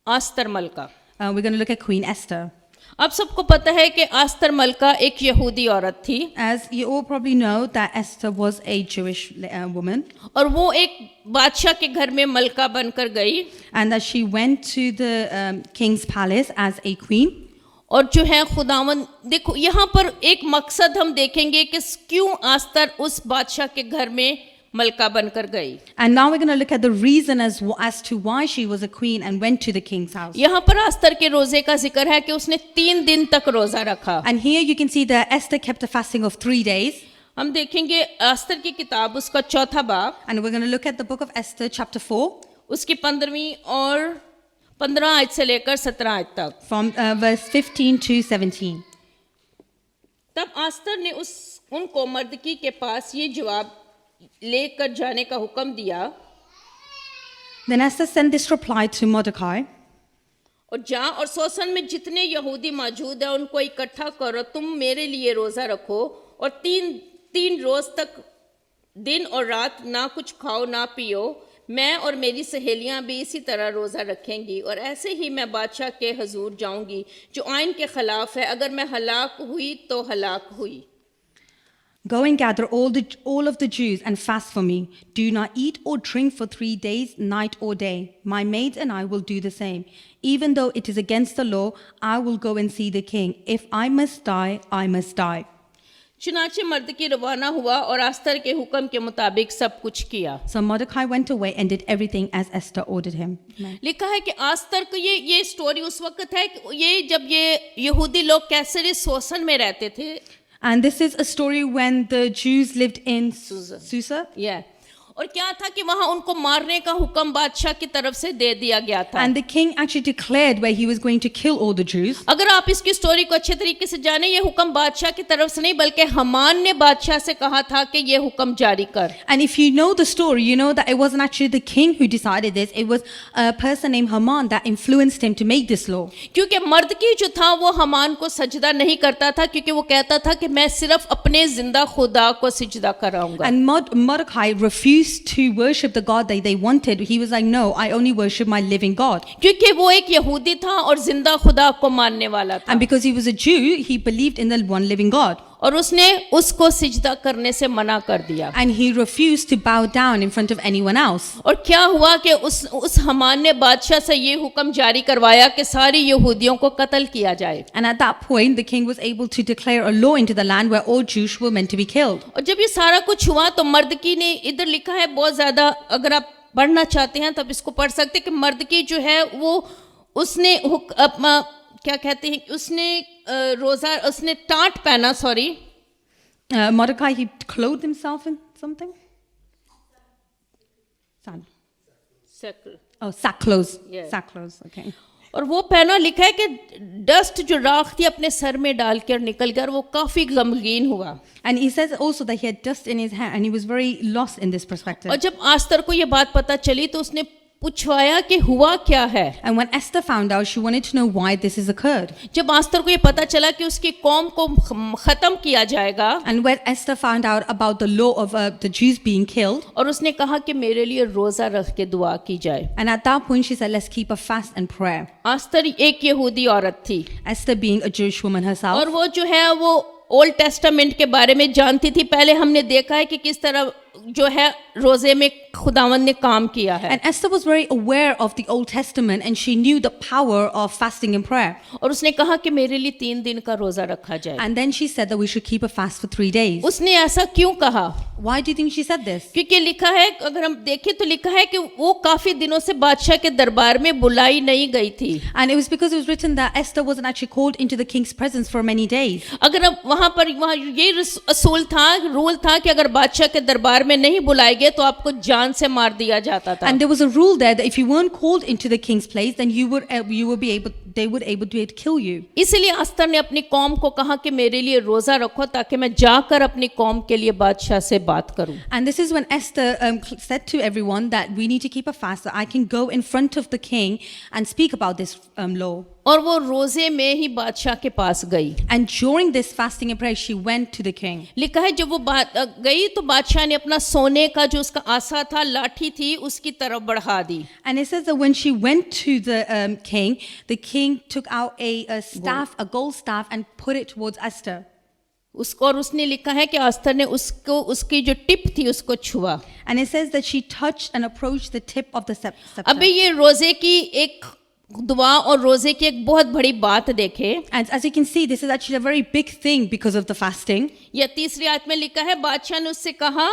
आस्तर मलका. We're going to look at Queen Esther. आप सबको पता है कि आस्तर मलका एक यहूदी औरत थी As you all probably know, that Esther was a Jewish woman, और वो एक बादशाह के घर में मलका बनकर गई. and that she went to the king's palace as a queen. और जो है खुदावन, देखो यहाँ पर एक मकसद हम देखेंगे कि क्यों आस्तर उस बादशाह के घर में मलका बनकर गई. And now we're going to look at the reason as to why she was a queen and went to the king's house. यहाँ पर आस्तर के रोजे का जिक्र है कि उसने 3 दिन तक रोजा रखा. And here you can see that Esther kept a fasting of 3 days. हम देखेंगे आस्तर की किताब उसका 4था बाब, And we're going to look at the book of Esther, chapter 4, उसकी 15वीं और 15 आयत से लेकर 17 आयत तक. from verse 15 to 17. तब आस्तर ने उनको मर्दकी के पास ये जवाब लेकर जाने का हुक्म दिया, Then Esther sent this reply to Mordecai. और जा और सोसन में जितने यहूदी मौजूद हैं उनको इकट्ठा करो, तुम मेरे लिए रोजा रखो और तीन रोज तक दिन और रात ना कुछ खाओ ना पियो. मैं और मेरी सहेलियां भी इसी तरह रोजा रखेंगी और ऐसे ही मैं बादशाह के हजूर जाऊंगी जो आइन के खिलाफ है. अगर मैं हलाक हुई तो हलाक हुई. Go and gather all of the Jews and fast for me. Do not eat or drink for 3 days, night or day. My maids and I will do the same. Even though it is against the law, I will go and see the king. If I must die, I must die. चुनाचे मर्दकी रवाना हुआ और आस्तर के हुक्म के मुताबिक सब कुछ किया. So Mordecai went away and did everything as Esther ordered him. लिखा है कि आस्तर को ये स्टोरी उस वक्त है कि ये जब ये यहूदी लोग कैसर सोसन में रहते थे. And this is a story when the Jews lived in Susa. Susa. Yeah. और क्या था कि वहां उनको मारने का हुक्म बादशाह की तरफ से दे दिया गया था. And the king actually declared where he was going to kill all the Jews. अगर आप इसकी स्टोरी को अच्छे तरीके से जाने, ये हुक्म बादशाह की तरफ से नहीं बल्कि हमान ने बादशाह से कहा था कि ये हुक्म जारी कर. And if you know the story, you know that it wasn't actually the king who decided this. It was a person named Haman that influenced him to make this law. क्योंकि मर्दकी जो था वो हमान को सजदा नहीं करता था, क्योंकि वो कहता था कि मैं सिर्फ अपने जिंदा खुदा को सजदा कराऊंगा. And Mordecai refused to worship the God that they wanted. He was like, no, I only worship my living God. क्योंकि वो एक यहूदी था और जिंदा खुदा को मानने वाला था. And because he was a Jew, he believed in the one living God. और उसने उसको सिजदा करने से मना कर दिया. And he refused to bow down in front of anyone else. और क्या हुआ कि उस हमान ने बादशाह से ये हुक्म जारी करवाया कि सारी यहूदियों को कत्ल किया जाए. And at that point, the king was able to declare a law into the land where all Jews were meant to be killed. और जब ये सारा कुछ हुआ तो मर्दकी ने, इधर लिखा है बहुत ज्यादा, अगर आप पढ़ना चाहते हैं तब इसको पढ़ सकते हैं कि मर्दकी जो है वो उसने क्या कहते हैं, उसने टाट पहना, Mordecai, he clothed himself in something? Sackcloth. Yeah. Sackcloth, okay. और वो पहना. लिखा है कि डस्ट जो राख थी अपने सर में डाल कर निकल गया और वो काफी गमगीन हुआ. And he says also that he had dust in his hair and he was very lost in this perspective. और जब आस्तर को ये बात पता चली तो उसने पूछवाया कि हुआ क्या है। And when Esther found out, she wanted to know why this has occurred. जब आस्तर को ये पता चला कि उसकी कौम को खत्म किया जाएगा, And when Esther found out about the law of the Jews being killed, और उसने कहा कि मेरे लिए रोजा रख के दुआ की जाए। and at that point she said, let's keep a fast and prayer. आस्तर एक यहूदी औरत थी, Esther being a Jewish woman herself. और वो जो है वो ओल्ड टेस्टामेंट के बारे में जानती थी। पहले हमने देखा है कि किस तरह जो है रोजे में खुदावंद ने काम किया है। And Esther was very aware of the Old Testament and she knew the power of fasting and prayer. और उसने कहा कि मेरे लिए 3 दिन का रोजा रखा जाए। And then she said that we should keep a fast for 3 days. उसने ऐसा क्यों कहा? Why do you think she said this? क्योंकि लिखा है, अगर हम देखें तो लिखा है कि वो काफी दिनों से बादशाह के दरबार में बुलाई नहीं गई थी। And it was because it was written that Esther wasn't actually called into the king's presence for many days. अगर अब वहाँ ये रूल था कि अगर बादशाह के दरबार में नहीं बुलाए गए तो आपको जान से मार दिया जाता था। And there was a rule there that if you weren't called into the king's place, then they would able to kill you. इसलिए अस्तर ने अपनी कौम को कहा कि मेरे लिए रोजा रखो ताकि मैं जाकर अपनी कौम के लिए बादशाह से बात करूं। And this is when Esther said to everyone that we need to keep a fast so I can go in front of the king and speak about this law. और वो रोजे में ही बादशाह के पास गई। And during this fasting and prayer, she went to the king. लिखा है जब वो गई तो बादशाह ने अपना सोने का जो उसका आसा था, लाठी थी, उसकी तरफ बढ़ा दी। And it says that when she went to the king took out a staff, a gold staff, and put it towards Esther. उसको, और उसने लिखा है कि अस्तर ने उसको उसकी जो टिप थी उसको छुआ। And it says that she touched and approached the tip of the scepter. अभी ये रोजे की एक दुआ और रोजे की एक बहुत बड़ी बात देखे। And as you can see, this is actually a very big thing because of the fasting. यह 3री आयत में लिखा है, बादशाह ने उससे कहा,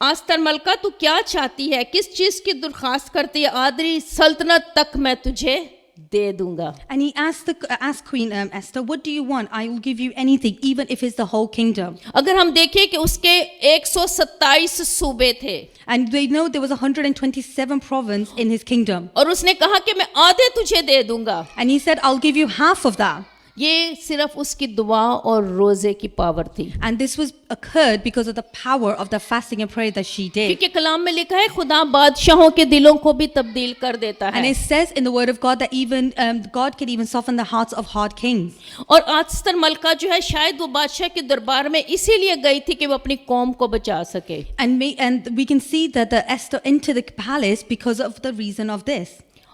आस्तर मलका तू क्या चाहती है, किस चीज की दरखास्त करती है, आदरी सल्तनत तक मैं तुझे दे दूंगा। And he asked Queen Esther, what do you want? I will give you anything, even if it's the whole kingdom. अगर हम देखें कि उसके 127 सूबे थे, And they know there was 127 province in his kingdom. और उसने कहा कि मैं आधे तुझे दे दूंगा। And he said, I'll give you half of that. ये सिर्फ उसकी दुआ और रोजे की पावर थी। And this was occurred because of the power of the fasting and prayer that she did. क्योंकि कलाम में लिखा है खुदा बादशाहों के दिलों को भी तब्दील कर देता And है। it says in the word of God that even God can even soften the hearts of hard kings. और आस्तर मलका जो है शायद वो बादशाह के दरबार में इसीलिए गई थी कि वो अपनी कौम को बचा सके। And we can see that the Esther entered the palace because of the reason of this.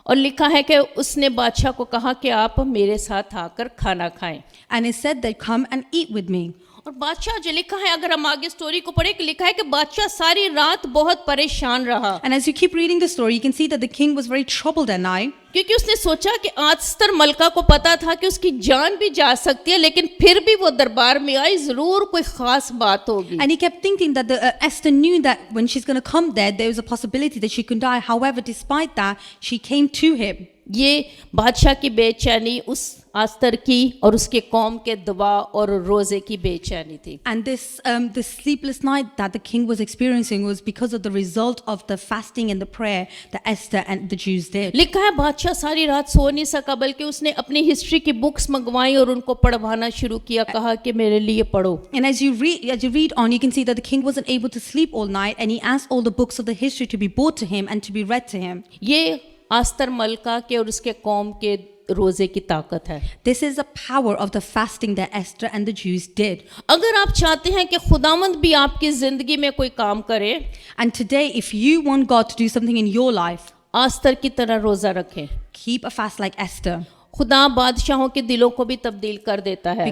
और लिखा है कि उसने बादशाह को कहा कि आप मेरे साथ आकर खाना खाएं। And it said that come and eat with me. और बादशाह जो लिखा है, अगर हम आगे स्टोरी को पढ़े, कि लिखा है कि बादशाह सारी रात बहुत परेशान रहा। And as you keep reading the story, you can see that the king was very troubled at night. क्योंकि उसने सोचा कि आस्तर मलका को पता था कि उसकी जान भी जा सकती है, लेकिन फिर भी वो दरबार में आई, जरूर कोई खास बात होगी। And he kept thinking that Esther knew that when she's going to come there was a possibility that she could die. However, despite that, she came to him. ये बादशाह की बेचैनी उस आस्तर की और उसके कौम के दुआ और रोजे की बेचैनी थी। And this sleepless night that the king was experiencing was because of the result of the fasting and the prayer that Esther and the Jews did. लिखा है बादशाह सारी रात सो नहीं सका, बल्कि उसने अपनी हिस्ट्री की बुक्स मंगवाई और उनको पढ़वाना शुरू किया, कहा कि मेरे लिए पढ़ो। And as you read on, you can see that the king wasn't able to sleep all night, and he asked all the books of the history to be brought to him and to be read to him. ये आस्तर मलका के और उसके कौम के रोजे की ताकत है। This is the power of the fasting that Esther and the Jews did. अगर आप चाहते हैं कि खुदावंद भी आपकी जिंदगी में कोई काम करे, And today, if you want God to do something in your life, आस्तर की तरह रोजा रखें। keep a fast like Esther. खुदा बादशाहों के दिलों को भी तब्दील कर देता है,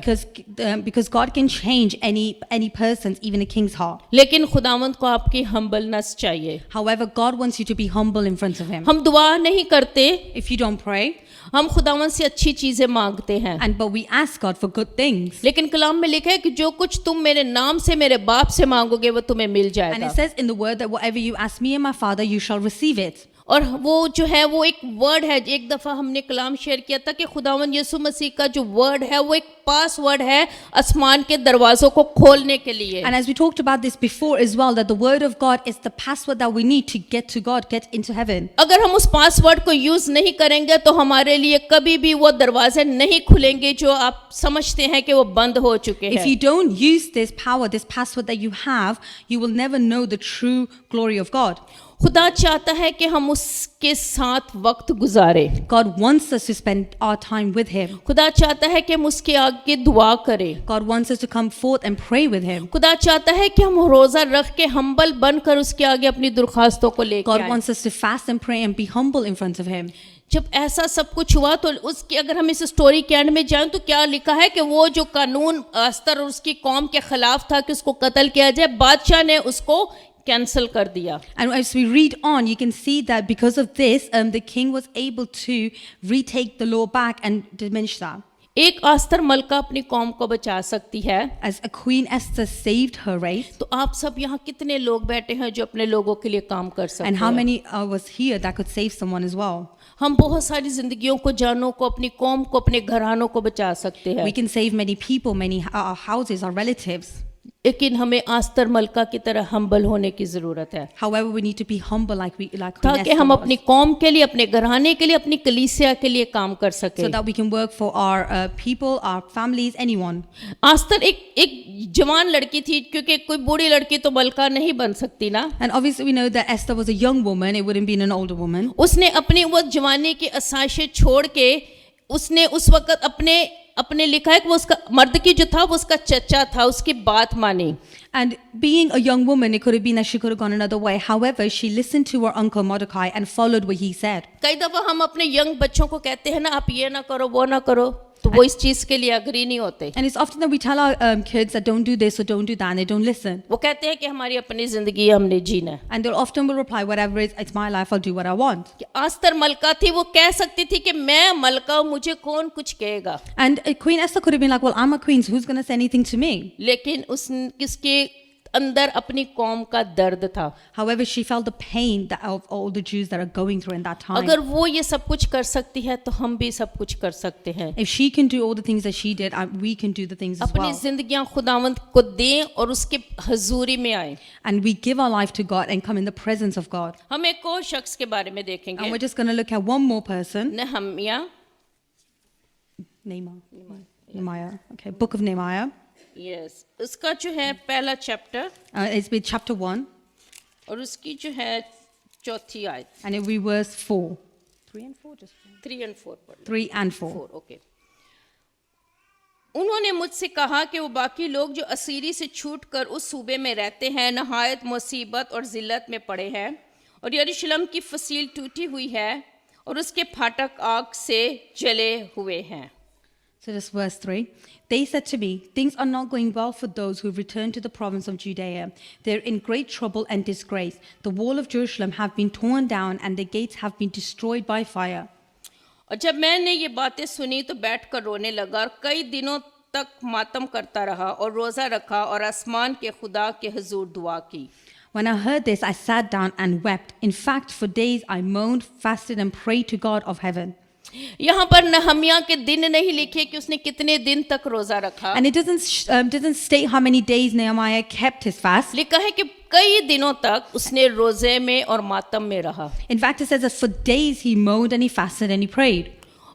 Because God can change any person's, even a king's heart. लेकिन खुदावंद को आपकी हम्बलनेस चाहिए। However, God wants you to be humble in front of Him. हम दुआ नहीं करते, If you don't pray, हम खुदावंद से अच्छी चीजें मांगते हैं, but we ask God for good things. लेकिन कलाम में लिखा है कि जो कुछ तुम मेरे नाम से मेरे बाप से मांगोगे वो तुम्हें मिल And जाएगा। it says in the word that whatever you ask me and my Father, you shall receive it. और वो जो है वो एक वर्ड है, एक दफा हमने कलाम शेयर किया था कि खुदावंद यीशु मसीह का जो वर्ड है वो एक पासवर्ड है आसमान के दरवाजों को खोलने के लिए। And as we talked about this before as well, that the word of God is the password that we need to get to God, get into heaven. अगर हम उस पासवर्ड को यूज नहीं करेंगे तो हमारे लिए कभी भी वो दरवाजे नहीं खुलेंगे जो आप समझते हैं कि वो बंद हो चुके If हैं। you don't use this power, this password that you have, you will never know the true glory of God. खुदा चाहता है कि हम उसके साथ वक्त गुजारें। God wants us to spend our time with Him. खुदा चाहता है कि हम उसके आगे दुआ करें। God wants us to come forth and pray with Him. खुदा चाहता है कि हम रोजा रख के हम्बल बनकर उसके आगे अपनी दरख्वास्तों को लेकर God आएं। wants us to fast and pray and be humble in front of Him. जब ऐसा सब कुछ हुआ तो उसकी अगर हम इस स्टोरी के एंड में जाएं तो क्या लिखा है कि वो जो कानून अस्तर और उसकी कौम के खिलाफ था कि उसको कत्ल किया जाए, बादशाह ने उसको कैंसिल कर दिया। And as we read on, you can see that because of this, the king was able to retake the law back and diminish that. एक अस्तर मलका अपनी कौम को बचा सकती है। As a Queen Esther saved her race, तो आप सब यहाँ कितने लोग बैठे हैं जो अपने लोगों के लिए काम कर सकते and how हैं? many was here that could save someone as well? हम बहुत सारी जिंदगियों को, जानों को, अपनी कौम को, अपने घरानों को बचा सकते हैं। We can save many people, many our houses, our relatives. लेकिन हमें आस्तर मलका की तरह हम्बल होने की जरूरत है, However, we need to be humble like Queen ताकि Esther हम was, अपनी कौम के लिए, अपने घराने के लिए, अपनी कलीसिया के लिए काम कर सके। so that we can work for our people, our families, anyone. आस्तर एक जवान लड़की थी, क्योंकि कोई बूढ़ी लड़की तो मलका नहीं बन सकती ना। And obviously, we know that Esther was a young woman; it wouldn't be an older woman. उसने अपनी वो जवानी की आसाइशें छोड़ के उसने उस वक्त अपने लिखा है कि वो उसका मर्द की जो था वो उसका चचा था, उसकी बात मानी। And being a young woman, it could have been that she could have gone another way. However, she listened to her uncle Mordecai and followed what he said. कई दफा हम अपने यंग बच्चों को कहते हैं ना, आप ये ना करो, वो ना करो, तो वो इस चीज के लिए अग्री नहीं होते। And it's often that we tell our kids that don't do this or don't do that, and they don't listen. वो कहते हैं कि हमारी अपनी जिंदगी है, हमने जीना है। And they'll often will reply, whatever it is, it's my life, I'll do what I want. कि आस्तर मलका थी, वो कह सकती थी कि मैं मलका हूं, मुझे कौन कुछ कहेगा। And Queen Esther could have been like, well, I'm a queen, so who's going to say anything to me? लेकिन किसके अंदर अपनी कौम का दर्द था। However, she felt the pain of all the Jews that are going through in that time. अगर वो ये सब कुछ कर सकती है तो हम भी सब कुछ कर सकते हैं। If she can do all the things that she did, we can do the things as अपनी well. जिंदगियां खुदावंद को दें और उसके हजूरी में आए। And we give our life to God and come in the presence of God. हम एक और शख्स के बारे में And देखेंगे, we're just going to look at one more person. नहम्याह। Nehemiah. Okay, Book of Nehemiah. Yes, उसका जो है पहला चैप्टर It's with chapter 1, और उसकी जो है चौथी आयत, and it will be verse 4. 3 and 4, just 3 और 4 पढ़ 3 and 4. 4। ओके। उन्होंने मुझसे कहा कि वो बाकी लोग जो असीरी से छूट कर उस सूबे में रहते हैं नहायत मुसीबत और जिल्लत में पड़े हैं, और यरूशलेम की फसील टूटी हुई है और उसके फाटक आग से जले हुए हैं। So just verse 3. They said to me, things are not going well for those who returned to the province of Judea. They're in great trouble and disgrace. The wall of Jerusalem have been torn down and the gates have been destroyed by fire. और जब मैंने ये बातें सुनी तो बैठकर रोने लगा और कई दिनों तक मातम करता रहा और रोज़ा रखा और आसमान के खुदा के हुजूर दुआ की। When I heard this, I sat down and wept. In fact, for days I moaned, fasted, and prayed to God of heaven. यहाँ पर नहम्याह के दिन नहीं लिखे कि उसने कितने दिन तक रोजा रखा। And it doesn't state how many days Nehemiah kept his fast. लिखा है कि कई दिनों तक उसने रोजे में और मातम में रहा। In fact, it says that for days he moaned and he fasted and he prayed.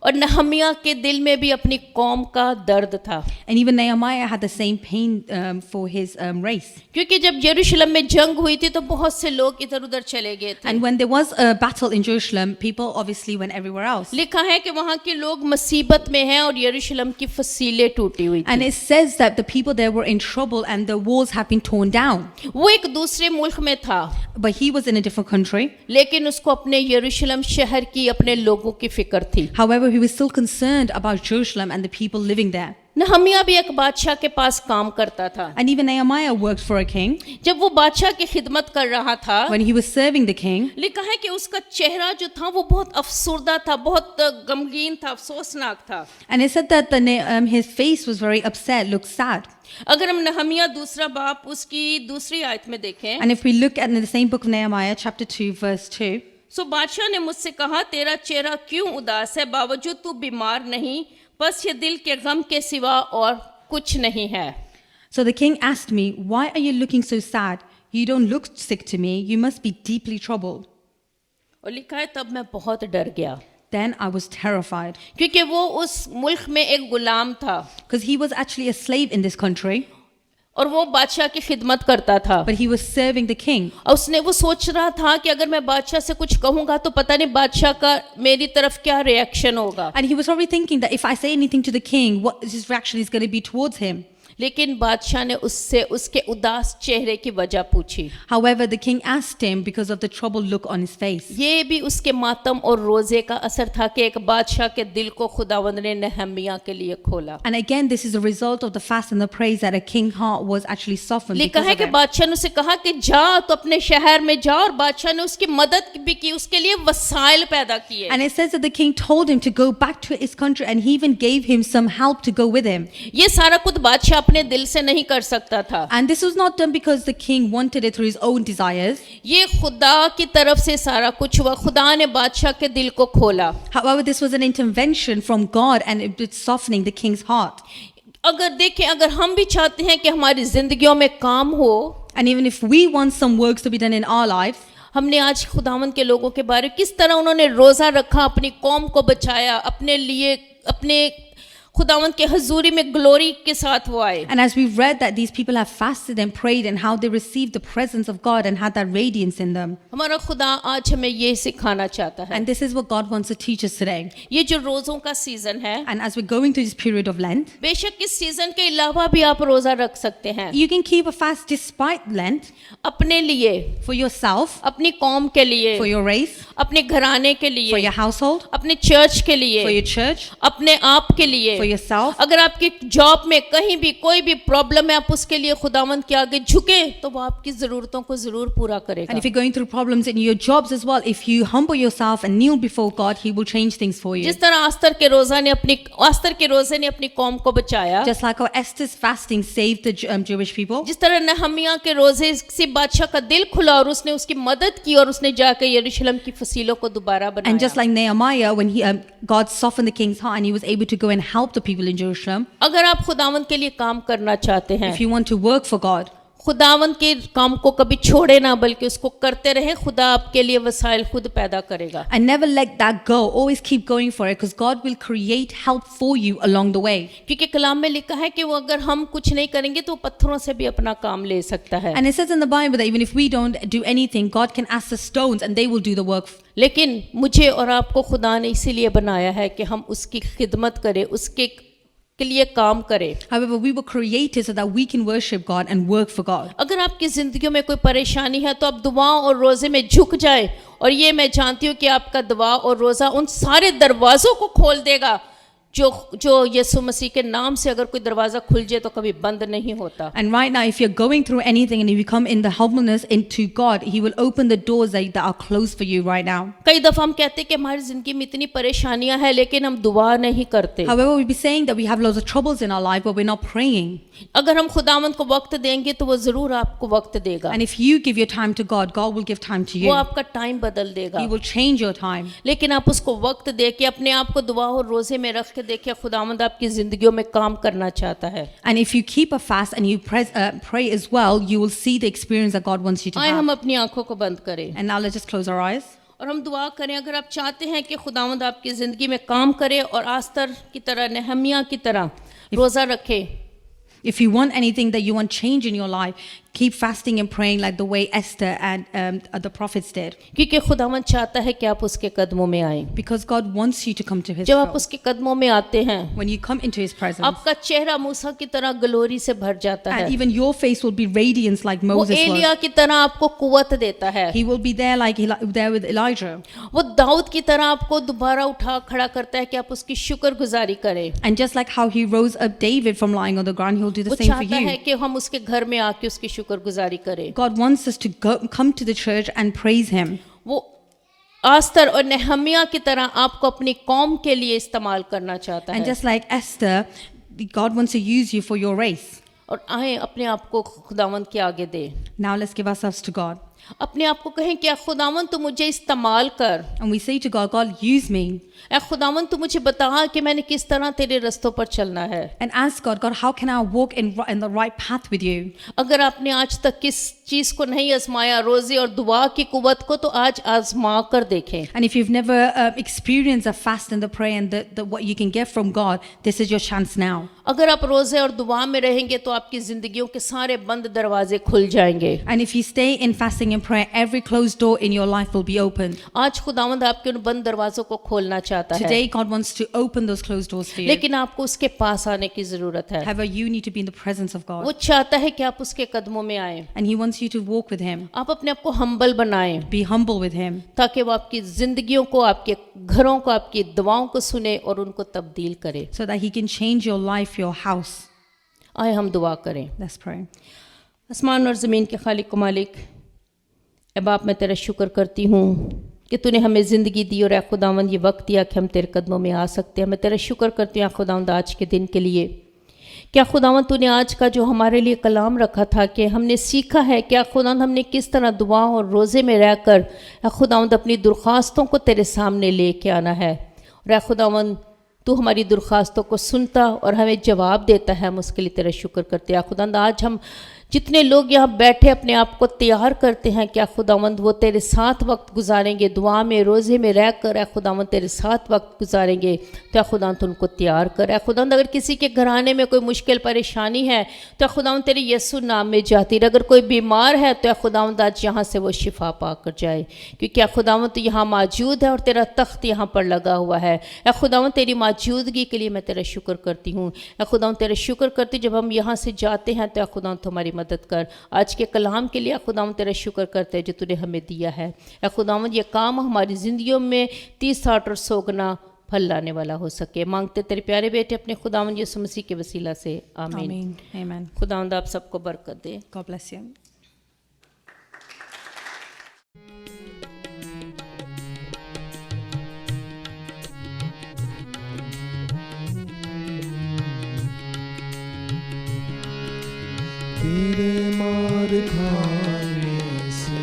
और नहम्याह के दिल में भी अपनी कौम का दर्द था। And even Nehemiah had the same pain for his race. क्योंकि जब यरूशलेम में जंग हुई थी तो बहुत से लोग इधर उधर चले गए थे। And when there was a battle in Jerusalem, people obviously went everywhere else. लिखा है कि वहाँ के लोग मुसीबत में हैं और यरूशलेम की फसीलें टूटी हुई And थी। it says that the people there were in trouble and the walls had been torn down. वो एक दूसरे मुल्क में था, But he was in a different country. लेकिन उसको अपने यरूशलेम शहर की, अपने लोगों की फिक्र थी। However, he was still concerned about Jerusalem and the people living there. नहम्याह भी एक बादशाह के पास काम करता था। And even Nehemiah worked for a king. जब वो बादशाह की खिदमत कर रहा था, When he was serving the king, लिखा है कि उसका चेहरा जो था वो बहुत अफसुर्दा था, बहुत गमगीन था, अफसोसनाक था। and it said that his face was very upset, looked sad. अगर हम नहम्याह दूसरा बाप उसकी दूसरी आयत में देखें, And if we look at in the same book of Nehemiah, chapter 2, verse 2, सो बादशाह ने मुझसे कहा, तेरा चेहरा क्यों उदास है, बावजूद तू बीमार नहीं, बस ये दिल के गम के सिवा और कुछ नहीं है। so the king asked me, why are you looking so sad? You don't look sick to me. You must be deeply troubled. और लिखा है तब मैं बहुत डर गया, Then I was terrified क्योंकि वो उस मुल्क में एक गुलाम था because he was actually a slave in this country. और वो बादशाह की खिदमत करता था। but he was serving the king. और उसने वो सोच रहा था कि अगर मैं बादशाह से कुछ कहूंगा तो पता नहीं बादशाह का मेरी तरफ क्या रिएक्शन होगा। And he was probably thinking that if I say anything to the king, what his reaction is going to be towards him. लेकिन बादशाह ने उससे उसके उदास चेहरे की वजह पूछी। However, the king asked him because of the troubled look on his face. ये भी उसके मातम और रोजे का असर था कि एक बादशाह के दिल को खुदावंद ने नहम्याह के लिए खोला। And again, this is a result of the fast and the praise that a king's heart was actually softened लिखा because है of कि it. बादशाह ने उसे कहा कि जा तो अपने शहर में जा, और बादशाह ने उसकी मदद भी की, उसके लिए वसाइल पैदा किए। And it says that the king told him to go back to his country, and he even gave him some help to go with him. ये सारा कुछ बादशाह अपने दिल से नहीं कर सकता था। And this was not done because the king wanted it through his own desires. ये खुदा की तरफ से सारा कुछ हुआ। खुदा ने बादशाह के दिल को खोला। However, this was an intervention from God, and it was softening the king's heart. अगर देखें, अगर हम भी चाहते हैं कि हमारी जिंदगियों में काम हो, And even if we want some works to be done in our lives, हमने आज खुदावंद के लोगों के बारे में किस तरह उन्होंने रोजा रखा, अपनी कौम को बचाया, अपने लिए अपने खुदावंद के हजूरी में ग्लोरी के साथ वो आए। and as we've read that these people have fasted and prayed and how they received the presence of God and had that radiance in them. हमारा खुदा आज हमें ये सिखाना चाहता है। And this is what God wants to teach us today. ये जो रोजों का सीजन है, And as we're going through this period of Lent, बेशक इस सीजन के अलावा भी आप रोजा रख सकते हैं, you can keep a fast despite Lent अपने लिए, for yourself, अपनी कौम के लिए, for your race, अपने घराने के for लिए, your household, अपने चर्च के for लिए, your church, अपने आप के लिए, for yourself. अगर आपकी जॉब में कहीं भी कोई भी प्रॉब्लम है, आप उसके लिए खुदावंद के आगे झुके तो वो आपकी जरूरतों को जरूर पूरा करेगा। And if you're going through problems in your jobs as well, if you humble yourself and kneel before God, He will change things for you. जिस तरह आस्तर के रोजे ने अपनी कौम को बचाया, Just like how Esther's fasting saved the Jewish people, जिस तरह नहम्याह के रोजे से बादशाह का दिल खुला और उसने उसकी मदद की और उसने जाकर यरूशलेम की फसीलों को दोबारा and just बनाया। like Nehemiah, when God softened the king's heart and he was able to go and help the people in Jerusalem. अगर आप खुदावंद के लिए काम करना चाहते हैं, If you want to work for God, खुदावंद के काम को कभी छोड़े ना, बल्कि उसको करते रहें। खुदा आपके लिए वसाइल खुद पैदा करेगा। and never let that go, always keep going for it, because God will create help for you along the way. क्योंकि कलाम में लिखा है कि वो अगर हम कुछ नहीं करेंगे तो पत्थरों से भी अपना काम ले सकता है। And it says in the Bible that even if we don't do anything, God can ask the stones and they will do the work. लेकिन मुझे और आपको खुदा ने इसीलिए बनाया है कि हम उसकी खिदमत करें, उसके के लिए काम करें। However, we were created so that we can worship God and work for God. अगर आपकी जिंदगियों में कोई परेशानी है तो आप दुआओं और रोजे में झुक जाए, और ये मैं जानती हूँ कि आपका दुआ और रोजा उन सारे दरवाजों को खोल देगा जो यीशु मसीह के नाम से अगर कोई दरवाजा खुल जाए तो कभी बंद नहीं होता। And right now, if you're going through anything and if you come in the humbleness into God, He will open the doors that are closed for you right now. कई दफा हम कहते हैं कि हमारी जिंदगी में इतनी परेशानियां हैं लेकिन हम दुआ नहीं करते। However, we'll be saying that we have lots of troubles in our life, but we're not praying. अगर हम खुदावंद को वक्त देंगे तो वो जरूर आपको वक्त देगा। And if you give your time to God, God will give time to वो you. आपका टाइम बदल देगा। He will change your time. लेकिन आप उसको वक्त दे के अपने आप को दुआ और रोजे में रख के देखिए, खुदावंद आपकी जिंदगियों में काम करना चाहता है। And if you keep a fast and you pray as well, you will see the experience that God wants you to आए हम have. अपनी आंखों को बंद करें And now let's just close our eyes. और हम दुआ करें। अगर आप चाहते हैं कि खुदावंद आपकी जिंदगी में काम करे और आस्तर की तरह, नहम्याह की तरह रोजा रखे, If you want anything that you want change in your life, keep fasting and praying like the way Esther and the prophets did. क्योंकि खुदावंद चाहता है कि आप उसके कदमों में आए। Because God wants you to come to His जब आप throne. उसके कदमों में आते हैं, When you come into His presence, आपका चेहरा मूसा की तरह ग्लोरी से भर जाता है। and even your face will be radiance like वो Moses एलिया was. की तरह आपको कुव्वत देता है। He will be there like there with Elijah. वो दाऊद की तरह आपको दोबारा उठा खड़ा करता है कि आप उसकी शुक्रगुजारी करें। And just like how He rose up David from lying on the ground, He'll do the वो same for चाहता है you. कि हम उसके घर में आके उसकी शुक्रगुजारी करें। God wants us to come to the church and praise Him. वो आस्तर और नेहम्याह की तरह आपको अपनी कौम के लिए इस्तेमाल करना चाहता And है। just like Esther, God wants to use you for your race. और आए अपने आप को खुदावंद के आगे दे। Now let's give ourselves to God. अपने आप को कहें कि खुदावन तू मुझे इस्तेमाल कर, And we say to God, God, use me. ऐ खुदावन तू मुझे बता कि मैंने किस तरह तेरे रस्तों पर चलना है। And ask God, God, how can I walk in the right path with you? अगर आपने आज तक किस चीज को नहीं आजमाया, रोजे और दुआ की कुव्वत को, तो आज आजमा कर देखें। And if you've never experienced a fast and the prayer and what you can get from God, this is your chance now. अगर आप रोजे और दुआ में रहेंगे तो आपकी जिंदगियों के सारे बंद दरवाजे खुल जाएंगे। And if you stay in fasting and prayer, every closed door in your life will be open. आज खुदावंद आपके उन बंद दरवाजों को खोलना चाहता है, Today, God wants to open those closed doors for you. लेकिन आपको उसके पास आने की जरूरत है। However, you need to be in the presence of वो God. चाहता है कि आप उसके कदमों में आए। And He wants you to walk with Him. आप अपने आप को हम्बल बनाएं, Be humble with Him, ताकि वो आपकी जिंदगियों को, आपके घरों को, आपकी दुआओं को सुने और उनको तब्दील करे। so that He can change your life, your house. आए हम दुआ करें। Let's pray. आसमान और ज़मीन के खालिक मालिक, ए बाप, मैं तेरा शुक्र करती हूँ कि तूने हमें ज़िंदगी दी और ए खुदावंद ये वक्त दिया कि हम तेरे कदमों में आ सकते हैं। मैं तेरा शुक्र करती हूँ खुदावंद आज के दिन के लिए। क्या खुदावंद तूने आज का जो हमारे लिए कलाम रखा था कि हमने सीखा है, क्या खुदावंद हमने किस तरह दुआ और रोज़े में रहकर खुदावंद अपनी दरख्वास्तों को तेरे सामने लेके आना है। और खुदावंद तू हमारी दरख्वास्तों को सुनता और हमें जवाब देता है, हम उसके लिए तेरा शुक्र करते हैं। खुदावंद आज हम जितने लोग यहाँ बैठे अपने आप को तैयार करते हैं, क्या खुदावंद वो तेरे साथ वक्त गुजारेंगे, दुआ में रोज़े में रह कर खुदावंद तेरे साथ वक्त गुजारेंगे, तो खुदावंद उनको तैयार कर। खुदावंद अगर किसी के घराने में कोई मुश्किल परेशानी है तो खुदावंद तेरे यीशु नाम में जाती, अगर कोई बीमार है तो खुदावंद आज यहाँ से वो शिफा पा कर जाए, क्योंकि खुदावंद तो यहाँ मौजूद है और तेरा तख्त यहाँ पर लगा हुआ है। खुदावंद तेरी मौजूदगी के लिए मैं तेरा शुक्र करती हूँ। खुदावंद तेरा शुक्र करती, जब हम यहाँ से जाते हैं तो खुदावंद हमारी मदद कर। आज के कलाम के लिए खुदावंद तेरा शुक्र करते हैं जो तूने हमें दिया है। खुदावंद ये काम हमारी जिंदगियों में 30, 60 और 100 गुना फल लाने वाला हो सके। मांगते तेरे प्यारे बेटे अपने खुदावंद यीशु मसीह के वसीला से, आमीन। Amen. Amen. खुदावंद आप सबको बरकत दे। God bless you. तेरे मार खाने से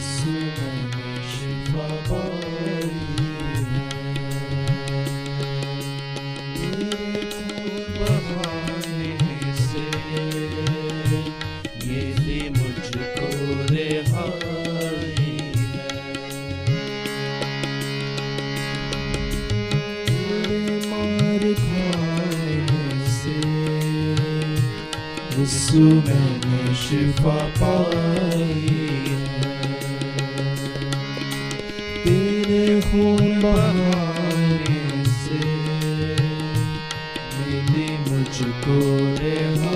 यीशु मैंने शिफा पाई है। तेरे खून बहाने से यीशु मुझको रिहाई है। तेरे मार खाने से यीशु मैंने शिफा पाई है। तेरे खून बहाने से मिली मुझको रिहाई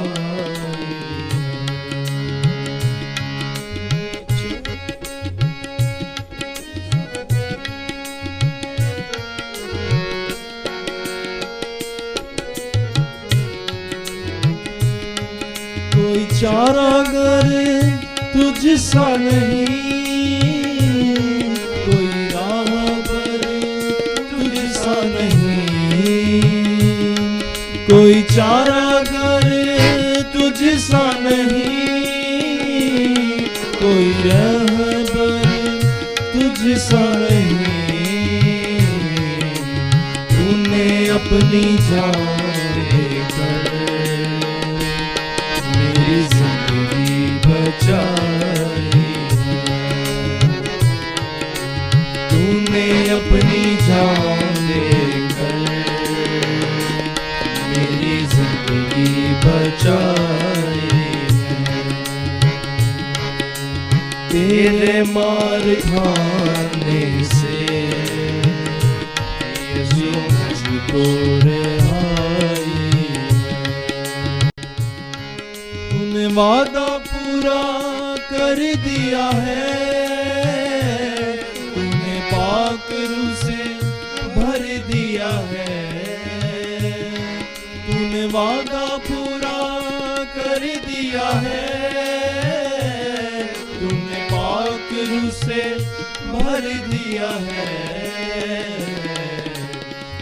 कोई चारागर तुझसा नहीं, कोई राहबर तुझसा नहीं, कोई चारागर तुझसा नहीं, कोई रहबर तुझसा नहीं। तूने अपनी जान देकर मेरी जिंदगी बचाई है। तूने अपनी जान देकर मेरी जिंदगी बचाई है। तेरे मार खाने से यीशु मुझको रिहाई है। तूने वादा पूरा कर दिया है, तूने पाक रूह से भर दिया है। तूने वादा पूरा कर दिया है, तूने पाक रूह से भर दिया है।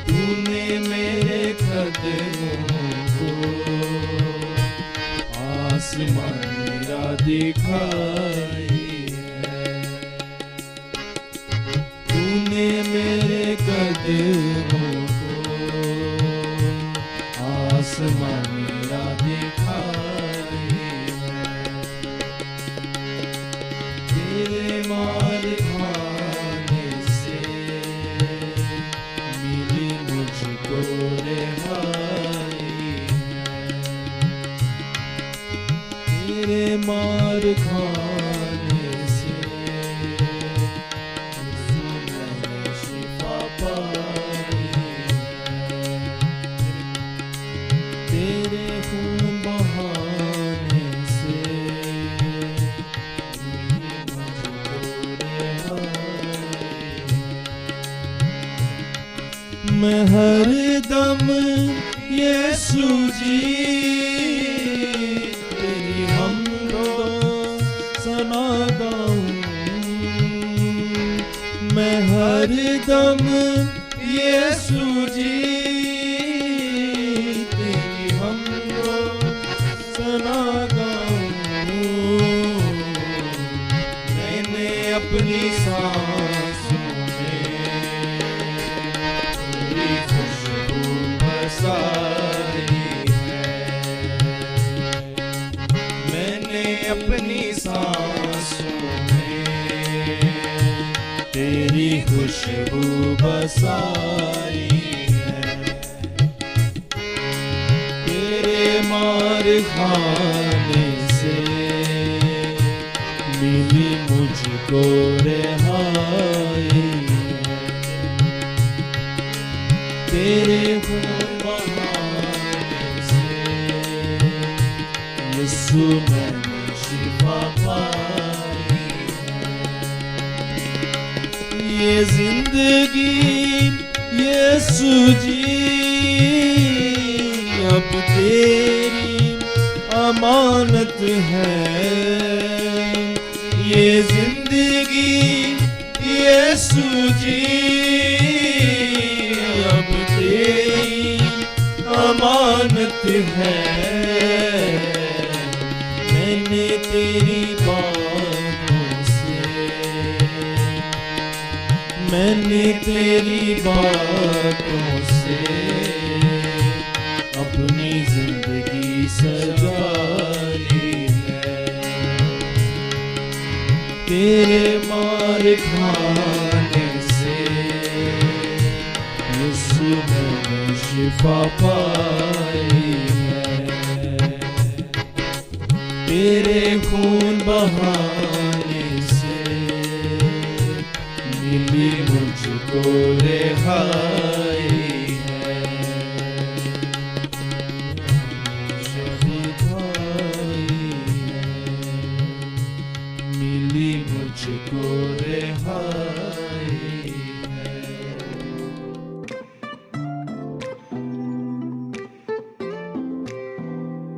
तूने मेरे कदमों को आसमानी राह दिखाई है। तूने मेरे कदमों को आसमां मेरा दिखाई है। तेरे मार खाने से मिली मुझको रिहाई है। तेरे मार खाने से मैंने शिफा पाई है। तेरे खून बहाने से मैं हर दम यीशु जी तेरी हमदो सना गाऊं। मैं हर दम यीशु जी तेरी हमदो सना गाऊं। मैंने अपनी सांसों में तेरी खुशबू बसाई है। मैंने अपनी सांसों में तेरी खुशबू बसाई है। तेरे मार खाने से मिली मुझको रिहाई है। तेरे खून बहाने से यीशु मैंने शिफा पाई है। ये जिंदगी यीशु जी अब तेरी अमानत है। ये जिंदगी यीशु जी अब तेरी अमानत है। मैंने तेरी बातों से मैंने तेरी बातों से अपनी जिंदगी सजा ली है। तेरे मार खाने से यीशु मैंने शिफा पाई है। तेरे खून बहाने से मिली मुझको रिहाई है। शहीदाई है, मिली मुझको रिहाई।